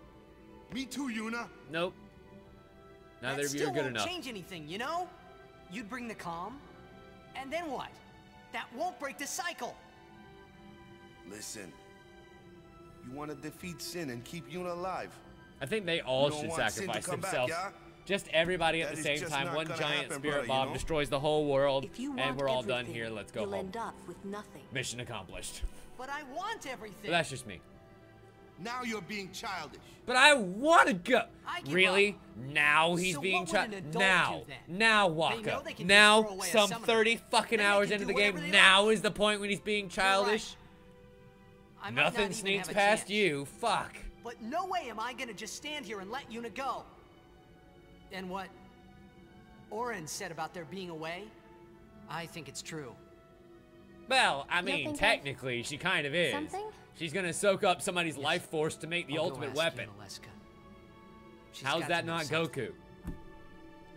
Me too, Yuna. Nope. Neither That of you are still good won't enough. change anything, you know? You'd bring the calm, and then what? That won't break the cycle. Listen. You want to defeat sin and keep Yuna alive. I think they all You don't should want Sin to sacrifice come back, themselves. yeah? Just everybody at That the is same just time. not One gonna giant happen, spirit brother, you bomb know? destroys the whole world, If you and want we're all done everything, here. Let's go you'll home. end up with nothing. Mission accomplished. But I want everything. But that's just me. Now you're being childish. But I want to go. I give Really? up. Now he's So being what would an childish. adult Now. do then? Now, They Waka. know they can just throw Now, away a some summoner. 30 fucking Then they hours can into do the game. whatever they Now like. is the point when he's being childish. I might not Nothing even sneaks have a past chance. you. Fuck. But no way am I gonna just stand here and let Yuna go. And what Oren said about there being a way, I think it's true. Well, I You mean, think of technically, she kind of is. something? She's gonna soak up somebody's life force to make the I'll go ultimate ask weapon. Yuna Leska. She's How's got that to know not something. Goku?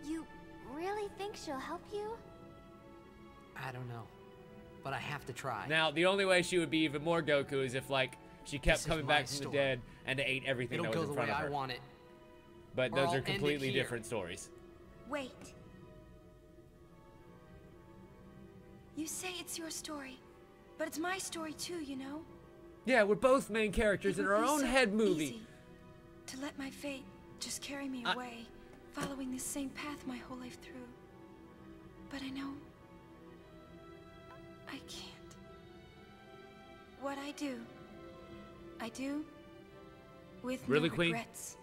You really think she'll help you? I don't know, but I have to try. Now, the only way she would be even more Goku is if, like, she This kept is coming my back from the story. dead and ate everything It'll that go was the in front way of I her. want it. But or those I'll are end it completely here. different stories. Wait. You say it's your story, but it's my story too, you know? Yeah, we're both main characters in It would our be own so head movie. easy to let my fate just carry me I- away, following this same path my whole life through. But I know I can't. What I do with Really, no Queen? regrets.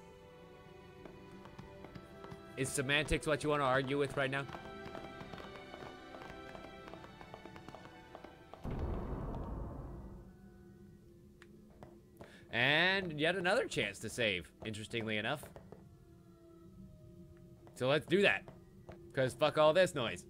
Is semantics what you want to argue with right now? And yet another chance to save, interestingly enough. So let's do that. Because fuck all this noise.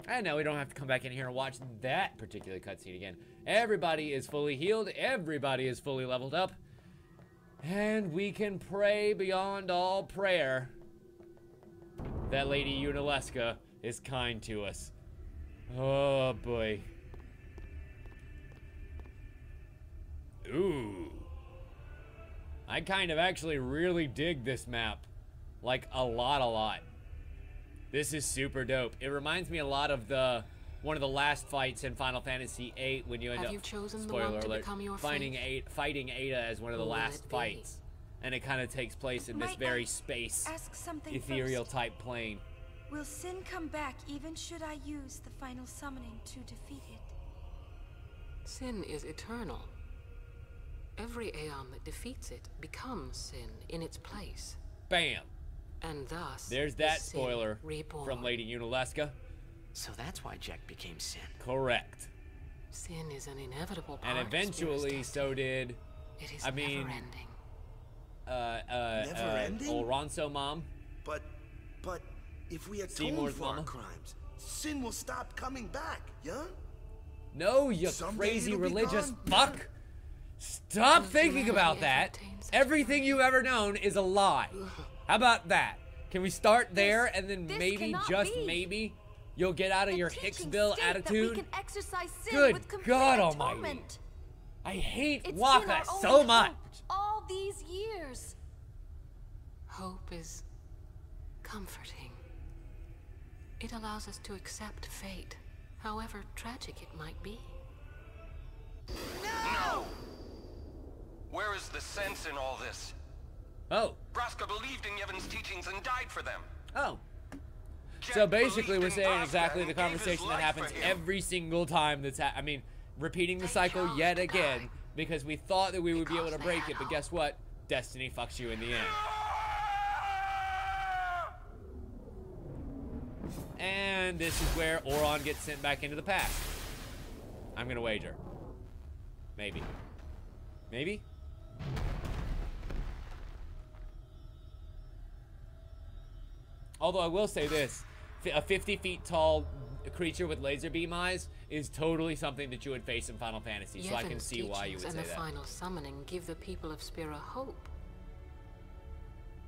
And now we don't have to come back in here and watch that particular cutscene again. Everybody is fully healed. Everybody is fully leveled up. And we can pray beyond all prayer that Lady Yunaleska is kind to us. Oh, boy. Ooh. I kind of actually really dig this map. Like, a lot. This is super dope. It reminds me a lot of one of the last fights in Final Fantasy VIII when you end up, spoiler alert, fighting Ada as one of the last fights. And it kind of takes place in this very space, ethereal type plane. Will Sin come back even should I use the final summoning to defeat it? Sin is eternal. Every Aeon that defeats it becomes Sin in its place. Bam! And thus, there's that spoiler from Lady Unileska. So that's why Jack became Sin. Correct. Sin is an inevitable part and eventually so did, it is never-ending. Olronso mom. But if we atone Seymour's for our mama. crimes, Sin will stop coming back, yeah? No, you crazy religious fuck. Stop thinking about that. Everything you've ever known is a lie. How about that? Can we start there and then maybe, just maybe, you'll get out of your Hicksville attitude? Good God Almighty. I hate Waka so much. All these years. Hope is comforting. It allows us to accept fate, however tragic it might be. No! Where is the sense in all this? Oh. Braska believed in Yevon's teachings and died for them. Oh. So basically we're saying exactly the conversation that happens every single time that's I mean, repeating the cycle yet again because we thought that we would be able to break it, but guess what? Destiny fucks you in the end. And this is where Auron gets sent back into the past. I'm gonna wager. Maybe. Maybe? Although I will say this, a 50 feet tall creature with laser beam eyes is totally something that you would face in Final Fantasy, so I can see why you would say that. And the final summoning give the people of Spira hope.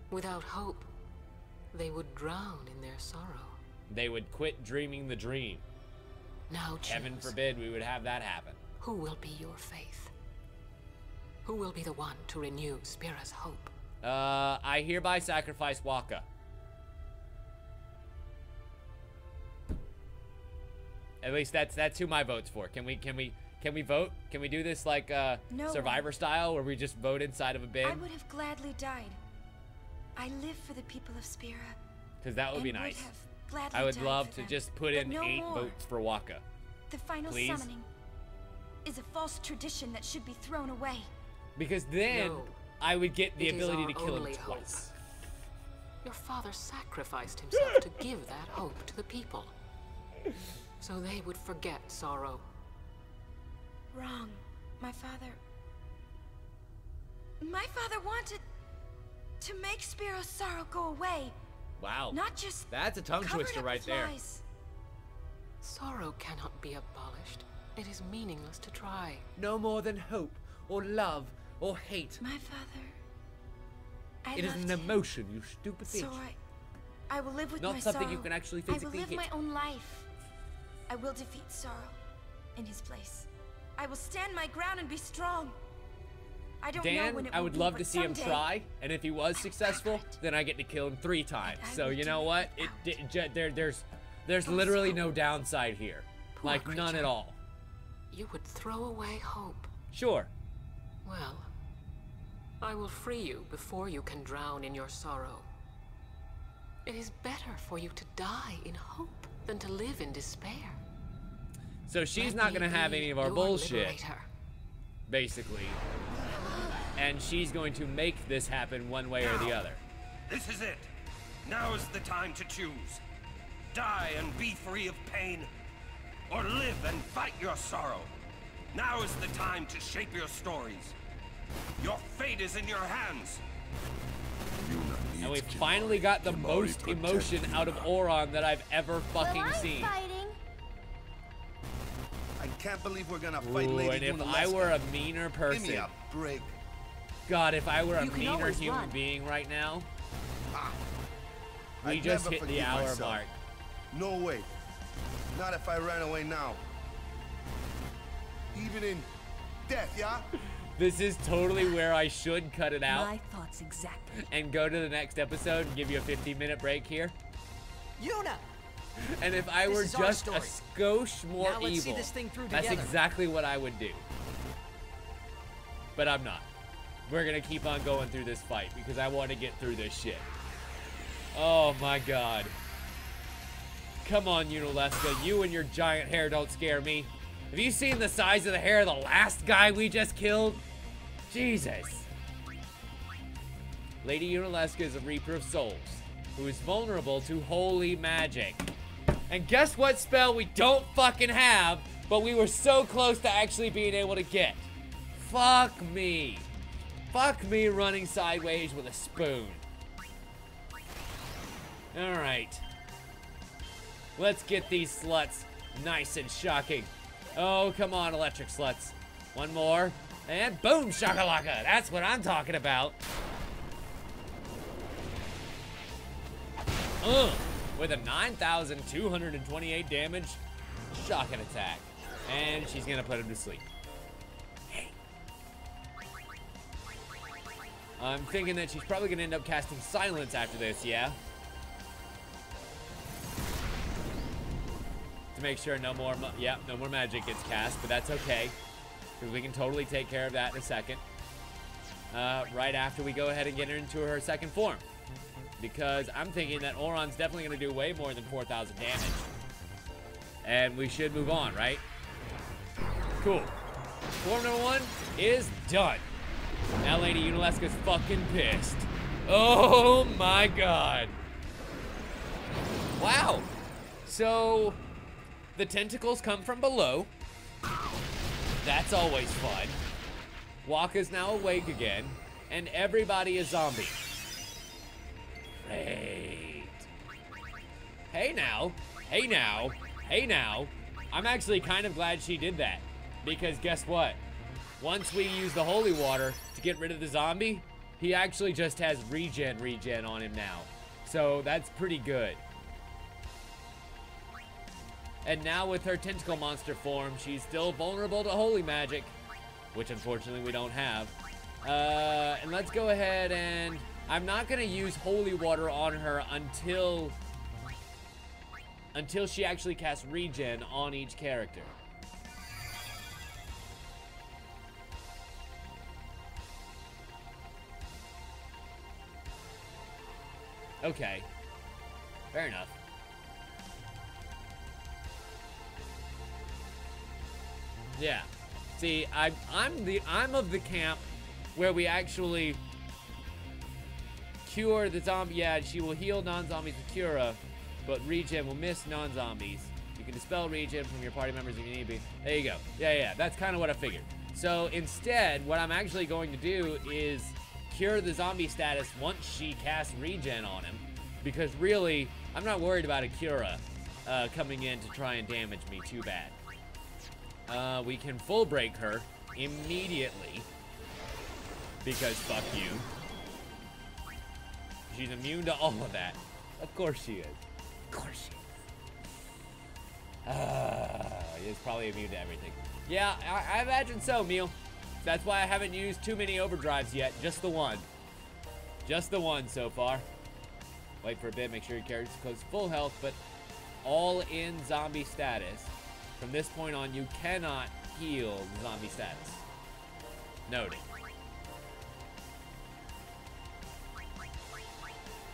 Without hope, they would drown in their sorrow. They would quit dreaming the dream. Now choose. Heaven forbid we would have that happen. Who will be your faith? Who will be the one to renew Spira's hope? I hereby sacrifice Waka. At least that's who my vote's for. Can we vote? Can we do this like No. Survivor style where we just vote inside of a bin? I would have gladly died. I live for the people of Spira. Because that would be and nice. Would have gladly I would died love for to them. just put But in no 8 more. votes for Waka. The final Please? summoning is a false tradition that should be thrown away. Because then No. I would get the It is ability our to kill him only hope. twice. Your father sacrificed himself to give that hope to the people. So they would forget sorrow. Wrong. My father wanted to make Spiro's sorrow go away. Wow. Not just That's a tongue cover it twister up right with there. lies. Sorrow cannot be abolished. It is meaningless to try. No more than hope, or love, or hate. My father. It is an emotion, you stupid bitch. So I will live with Not my something sorrow. you can actually I will physically live hit. my own life. I will defeat sorrow in his place. I will stand my ground and be strong. I don't know Dan, when it I will would be, love but to see him someday try, and if he was successful, then I get to kill him 3 times. So you know what? There's literally no downside here, like none at all. You would throw away hope. Sure. Well, I will free you before you can drown in your sorrow. It is better for you to die in hope than to live in despair. So she's Let not me gonna have be any of our your bullshit, liberator. basically. And she's going to make this happen one way or the other. This is it. Now is the time to choose. Die and be free of pain, or live and fight your sorrow. Now is the time to shape your stories. Your fate is in your hands. And we finally got the most emotion out of Auron that I've ever fucking seen. I can't believe we're gonna fight Ooh, Lady and if Unileska. I were a meaner Give person, me a break. God, if I were a You can meaner always human run. being right now, we I'd just never hit the forgive hour myself. mark. No way. Not if I ran away now. Even in death, yeah? This is totally where I should cut it out. My thoughts exactly. And go to the next episode and give you a 15-minute break here. Yuna! And if I were just a skosh more now let's evil, see this thing through that's together. exactly what I would do. But I'm not. We're gonna keep on going through this fight because I want to get through this shit. Oh my god. Come on, Unileska. You and your giant hair don't scare me. Have you seen the size of the hair of the last guy we just killed? Jesus. Lady Unileska is a Reaper of Souls who is vulnerable to holy magic. And guess what spell we don't fucking have, but we were so close to actually being able to get? Fuck me. Fuck me running sideways with a spoon. Alright. Let's get these sluts nice and shocking. Oh, come on, electric sluts. One more. And boom, shakalaka. That's what I'm talking about. With a 9,228 damage shocking attack. And she's gonna put him to sleep. Hey. I'm thinking that she's probably gonna end up casting silence after this, yeah? To make sure no more, no more magic gets cast, but that's okay. Because we can totally take care of that in a second. Right after we go ahead and get her into her second form. Because I'm thinking that Auron's definitely going to do way more than 4,000 damage. And we should move on, right? Cool. Form number 1 is done. Now Lady Unileska's fucking pissed. Oh my god. Wow. So, the tentacles come from below. That's always fun. Wakka's now awake again. And everybody is zombie. Great. Hey now. Hey now. Hey now. I'm actually kind of glad she did that. Because guess what? Once we use the holy water to get rid of the zombie, he actually just has regen on him now. So that's pretty good. And now with her tentacle monster form, she's still vulnerable to holy magic, which unfortunately we don't have. And let's go ahead and... I'm not going to use holy water on her until she actually casts regen on each character. Okay. Fair enough. Yeah. See, I'm of the camp where we actually cure the zombie. Yeah, she will heal non-zombies with Cura, but regen will miss non-zombies. You can dispel regen from your party members if you need be. There you go. Yeah, that's kind of what I figured. So instead, what I'm actually going to do is cure the zombie status once she casts regen on him, because really, I'm not worried about a Cura coming in to try and damage me too bad. We can full break her immediately, because fuck you. She's immune to all of that. Of course she is. Of course she is. She's probably immune to everything. Yeah, I imagine so, Meal. That's why I haven't used too many overdrives yet. Just the one. Just the one so far. Wait for a bit, make sure your character's close to full health, but all in zombie status. From this point on, you cannot heal the zombie status. Noted.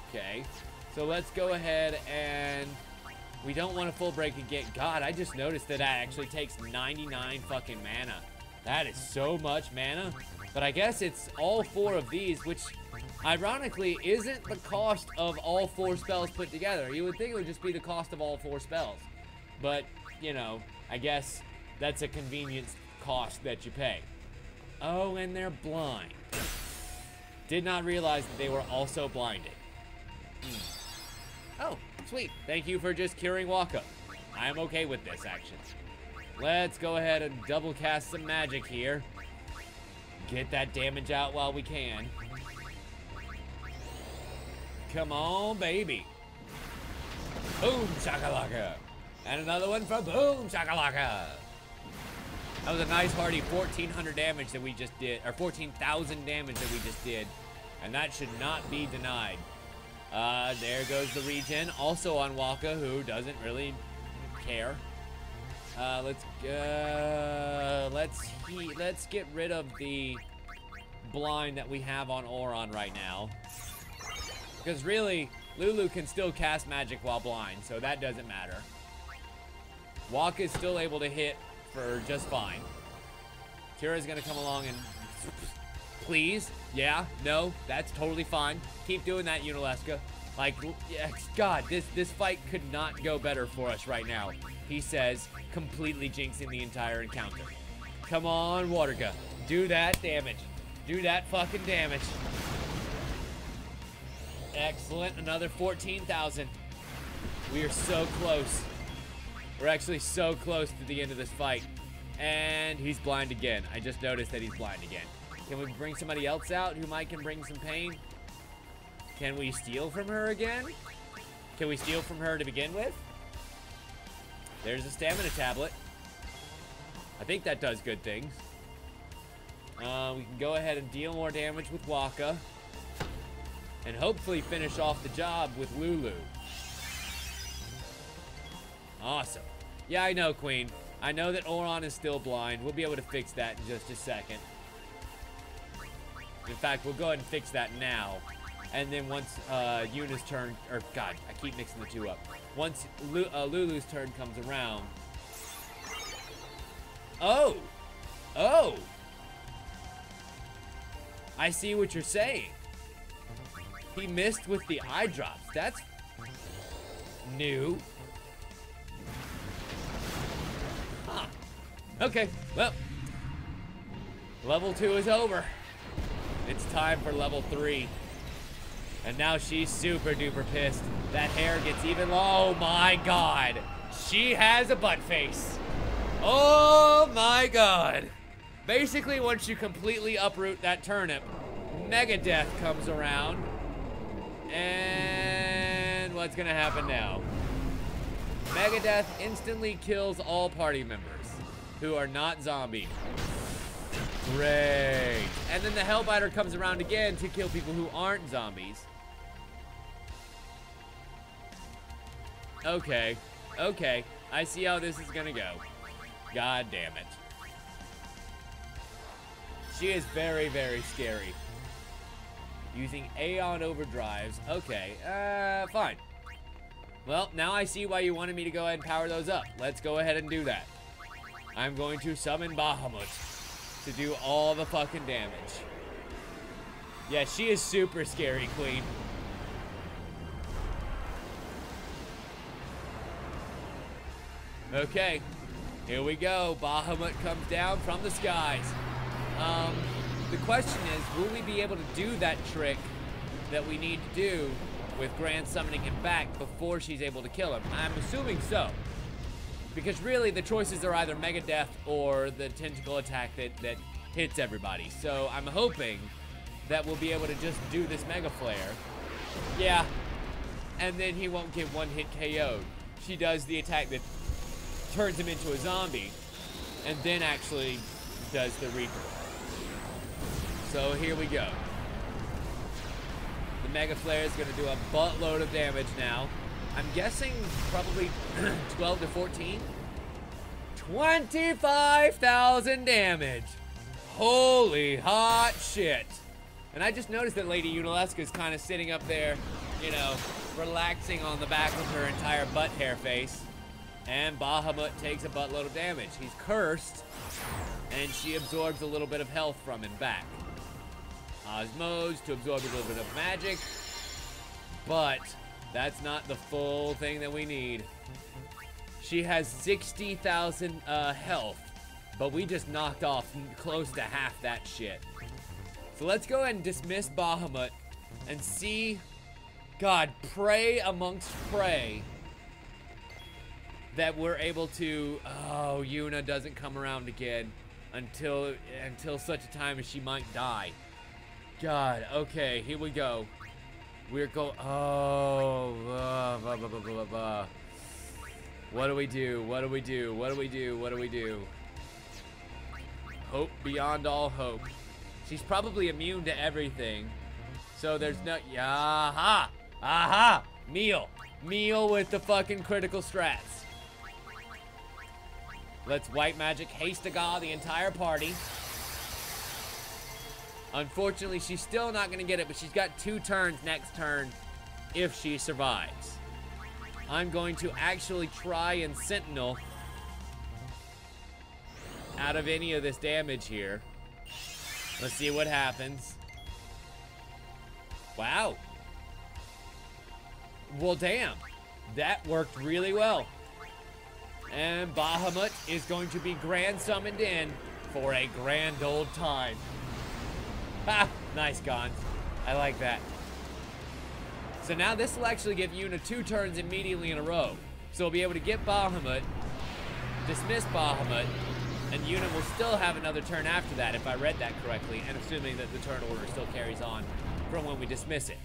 Okay, so let's go ahead and we don't want to full break again. God, I just noticed that actually takes 99 fucking mana. That is so much mana. But I guess it's all 4 of these, which ironically isn't the cost of all 4 spells put together. You would think it would just be the cost of all 4 spells. But, you know, I guess that's a convenience cost that you pay. Oh, and they're blind. Did not realize that they were also blinded. Oh, sweet. Thank you for just curing Wakka. I am okay with this action. Let's go ahead and double cast some magic here. Get that damage out while we can. Come on, baby. Boom, shakalaka. And another one for boom, shakalaka. That was a nice hearty 1,400 damage that we just did, or 14,000 damage that we just did. And that should not be denied. There goes the regen, also on Waka, who doesn't really care. Let's get rid of the blind that we have on Auron right now. Because really, Lulu can still cast magic while blind, so that doesn't matter. Waka is still able to hit for just fine. Kira's gonna come along and... Please? Yeah? No? That's totally fine. Keep doing that, Unileska. Like, yeah, God, this fight could not go better for us right now. He says, completely jinxing the entire encounter. Come on, Waterga. Do that damage. Do that fucking damage. Excellent. Another 14,000. We are so close. We're actually so close to the end of this fight. And he's blind again. I just noticed that he's blind again. Can we bring somebody else out who can bring some pain? Can we steal from her again? Can we steal from her to begin with? There's a stamina tablet. I think that does good things. We can go ahead and deal more damage with Waka. And hopefully finish off the job with Lulu. Awesome. Yeah, I know, Queen. I know that Auron is still blind. We'll be able to fix that in just a second. In fact, we'll go ahead and fix that now. And then once Yuna's turn, or God, I keep mixing the two up. Once Lulu's turn comes around. Oh! Oh! I see what you're saying. He missed with the eye drops. That's new. Huh. Okay, well. Level 2 is over. It's time for level 3. And now she's super duper pissed. That hair gets even oh my God. She has a butt face. Oh my God. Basically, once you completely uproot that turnip, Megadeth comes around. And what's gonna happen now? Megadeth instantly kills all party members who are not zombie. Great. And then the Hellbiter comes around again to kill people who aren't zombies. Okay. Okay. I see how this is gonna go. God damn it. She is very, very scary. Using Aeon Overdrives. Okay. Fine. Well, now I see why you wanted me to go ahead and power those up. Let's go ahead and do that. I'm going to summon Bahamut to do all the fucking damage. Yeah, she is super scary, Queen. Okay, here we go. Bahamut comes down from the skies. The question is, will we be able to do that trick that we need to do with Grand Summoning him back before she's able to kill him? I'm assuming so. Because really, the choices are either Megadeth or the tentacle attack that hits everybody. So I'm hoping that we'll be able to just do this Mega Flare. Yeah. And then he won't get one hit KO'd. She does the attack that turns him into a zombie. And then actually does the Reaper. So here we go. The Mega Flare is going to do a buttload of damage now. I'm guessing probably 12 to 14. 25,000 damage. Holy hot shit. And I just noticed that Lady Unileska is kind of sitting up there, you know, relaxing on the back of her entire butt hair face. And Bahamut takes a buttload of damage. He's cursed, and she absorbs a little bit of health from him back. Osmose to absorb a little bit of magic, but that's not the full thing that we need. She has 60,000 health, but we just knocked off close to half that shit. So let's go ahead and dismiss Bahamut and see, God, pray amongst pray that we're able to, oh, Yuna doesn't come around again until such a time as she might die. God, okay, here we go. We're going, oh, blah, blah, blah, blah, blah. What do we do? What do we do? What do we do? What do we do? Hope beyond all hope. She's probably immune to everything. So there's no... Yeah, aha! Aha! Meal. Meal with the fucking critical strats. Let's white magic haste-a-gaw the entire party. Unfortunately, she's still not going to get it, but she's got 2 turns next turn if she survives. I'm going to actually try and Sentinel out of any of this damage here. Let's see what happens. Wow. Well, damn. That worked really well. And Bahamut is going to be grand summoned in for a grand old time. Ha! Nice, Gons. I like that. So now this will actually give Yuna 2 turns immediately in a row. So we'll be able to get Bahamut, dismiss Bahamut, and Yuna will still have another turn after that, if I read that correctly, and assuming that the turn order still carries on from when we dismiss it.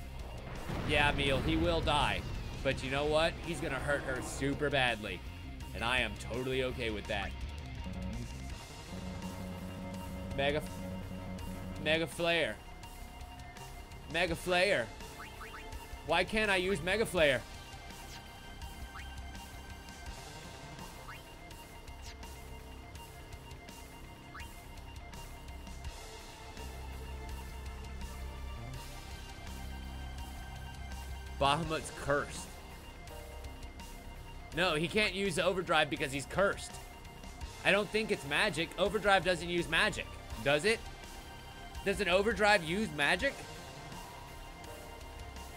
Yeah, Meal, he will die. But you know what? He's gonna hurt her super badly. And I am totally okay with that. Mega Flare. Mega Flare. Why can't I use Mega Flare? Bahamut's cursed. No, he can't use Overdrive because he's cursed. I don't think it's magic. Overdrive doesn't use magic, does it? Does an Overdrive use magic?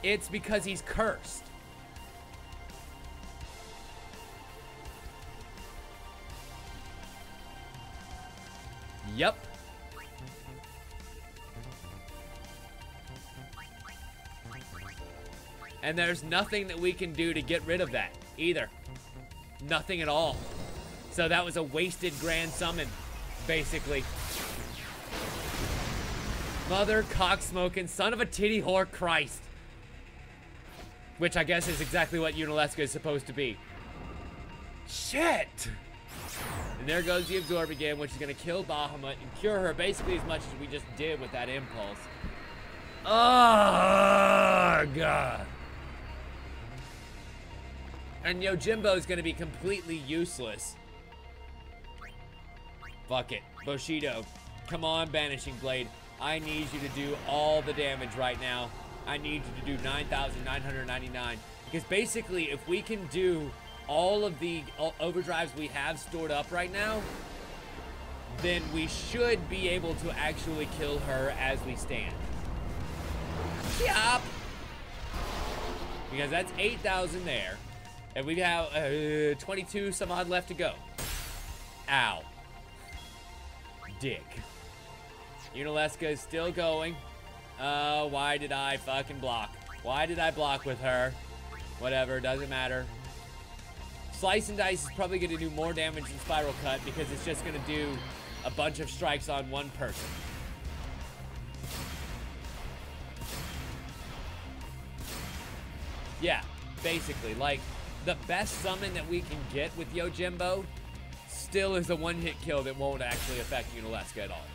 It's because he's cursed. Yep. And there's nothing that we can do to get rid of that either. Nothing at all. So that was a wasted grand summon, basically. Mother cock-smoking son of a titty whore Christ. Which I guess is exactly what Unalesca is supposed to be. Shit! And there goes the Absorb again, which is going to kill Bahamut and cure her basically as much as we just did with that impulse. Oh, God. And Yojimbo is going to be completely useless. Fuck it. Bushido. Come on, Banishing Blade. I need you to do all the damage right now. I need you to do 9,999. Because basically, if we can do all of the overdrives we have stored up right now, then we should be able to actually kill her as we stand. Yup. Because that's 8,000 there. And we have 22 some odd left to go. Ow. Dick. Unalesca is still going. Why did I fucking block? Why did I block with her? Whatever, doesn't matter. Slice and Dice is probably going to do more damage than Spiral Cut because it's just going to do a bunch of strikes on one person. Yeah, basically, like, the best summon that we can get with Yojimbo still is a one-hit kill that won't actually affect Unalesca at all.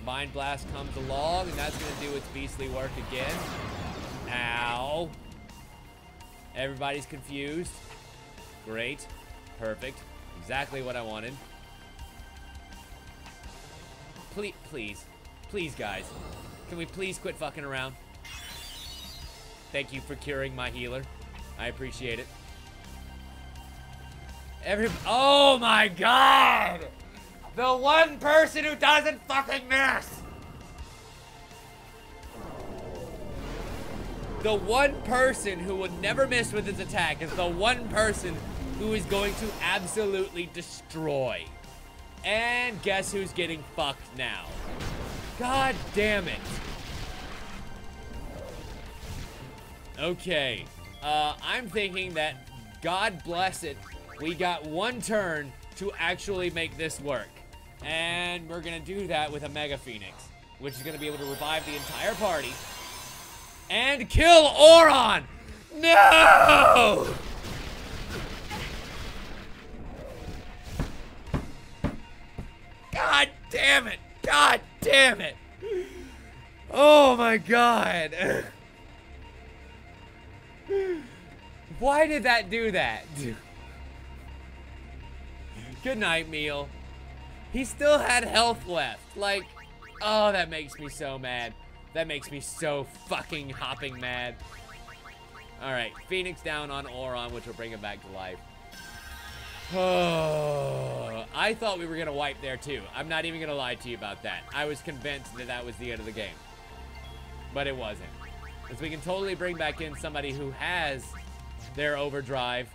Mind Blast comes along, and that's going to do its beastly work again. Ow. Everybody's confused. Great. Perfect. Exactly what I wanted. Please, guys. Can we please quit fucking around? Thank you for curing my healer. I appreciate it. Oh my God! The one person who doesn't fucking miss! The one person who would never miss with his attack is the one person who is going to absolutely destroy. And guess who's getting fucked now? God damn it. Okay. I'm thinking that, God bless it, we got one turn to actually make this work. And we're gonna do that with a Mega Phoenix, which is gonna be able to revive the entire party. And kill Auron! No! damn it! God damn it! Oh my god! Why did that do that? Good night, Meal. He still had health left. Like, oh, that makes me so mad. That makes me so fucking hopping mad. Alright, Phoenix down on Auron, which will bring him back to life. Oh, I thought we were going to wipe there too. I'm not even going to lie to you about that. I was convinced that that was the end of the game. But it wasn't. Because we can totally bring back in somebody who has their overdrive.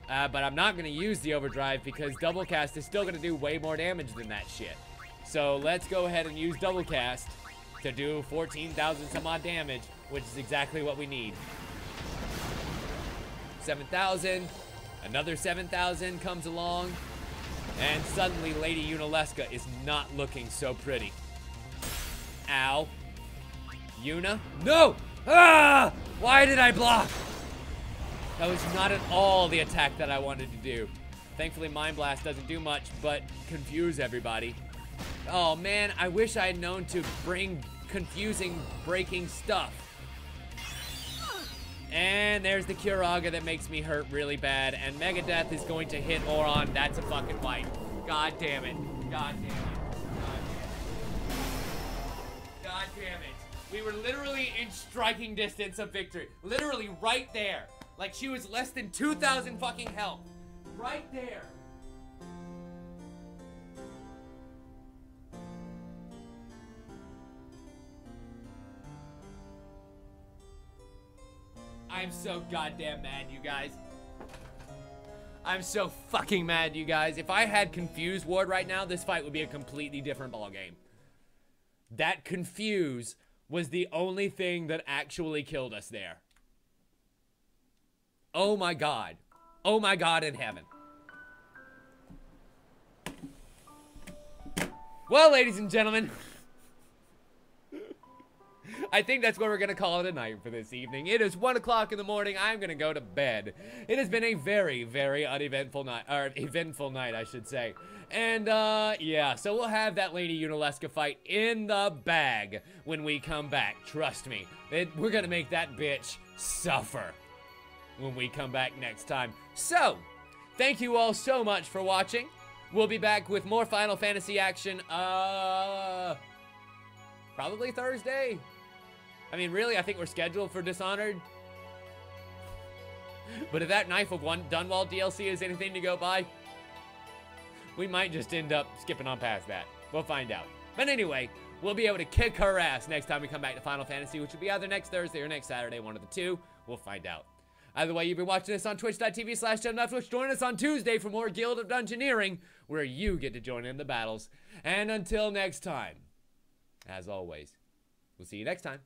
But I'm not going to use the overdrive because double cast is still going to do way more damage than that shit. So let's go ahead and use double cast to do 14,000 some odd damage, which is exactly what we need. 7,000. Another 7,000 comes along. And suddenly Lady Unileska is not looking so pretty. Ow. Yuna? No! Ah! Why did I block? That was not at all the attack that I wanted to do. Thankfully, Mind Blast doesn't do much but confuse everybody. Oh man, I wish I had known to bring confusing, breaking stuff. And there's the Curaga that makes me hurt really bad. And Megadeth is going to hit Auron. That's a fucking wipe. God damn it. God damn it. God damn it. We were literally in striking distance of victory. Literally right there. Like she was less than 2,000 fucking health. Right there. I'm so goddamn mad, you guys. I'm so fucking mad, you guys. If I had Confuse Ward right now, this fight would be a completely different ballgame. That Confuse was the only thing that actually killed us there. Oh my god. Oh my god in heaven. Well, ladies and gentlemen, I think that's what we're going to call it a night for this evening. It is 1 o'clock in the morning. I'm going to go to bed. It has been a very, very uneventful night, or eventful night, I should say. And, yeah, so we'll have that Lady Unileska fight in the bag when we come back. Trust me. We're going to make that bitch suffer when we come back next time. So, thank you all so much for watching. We'll be back with more Final Fantasy action, probably Thursday. I mean, really, I think we're scheduled for Dishonored. But if that Knife of Dunwall DLC is anything to go by, we might just end up skipping on past that. We'll find out. But anyway, we'll be able to kick her ass next time we come back to Final Fantasy, which will be either next Thursday or next Saturday, one of the two. We'll find out. Either way, you've been watching this on twitch.tv/Leftwich. Join us on Tuesday for more Guild of Dungeoneering, where you get to join in the battles. And until next time, as always, we'll see you next time.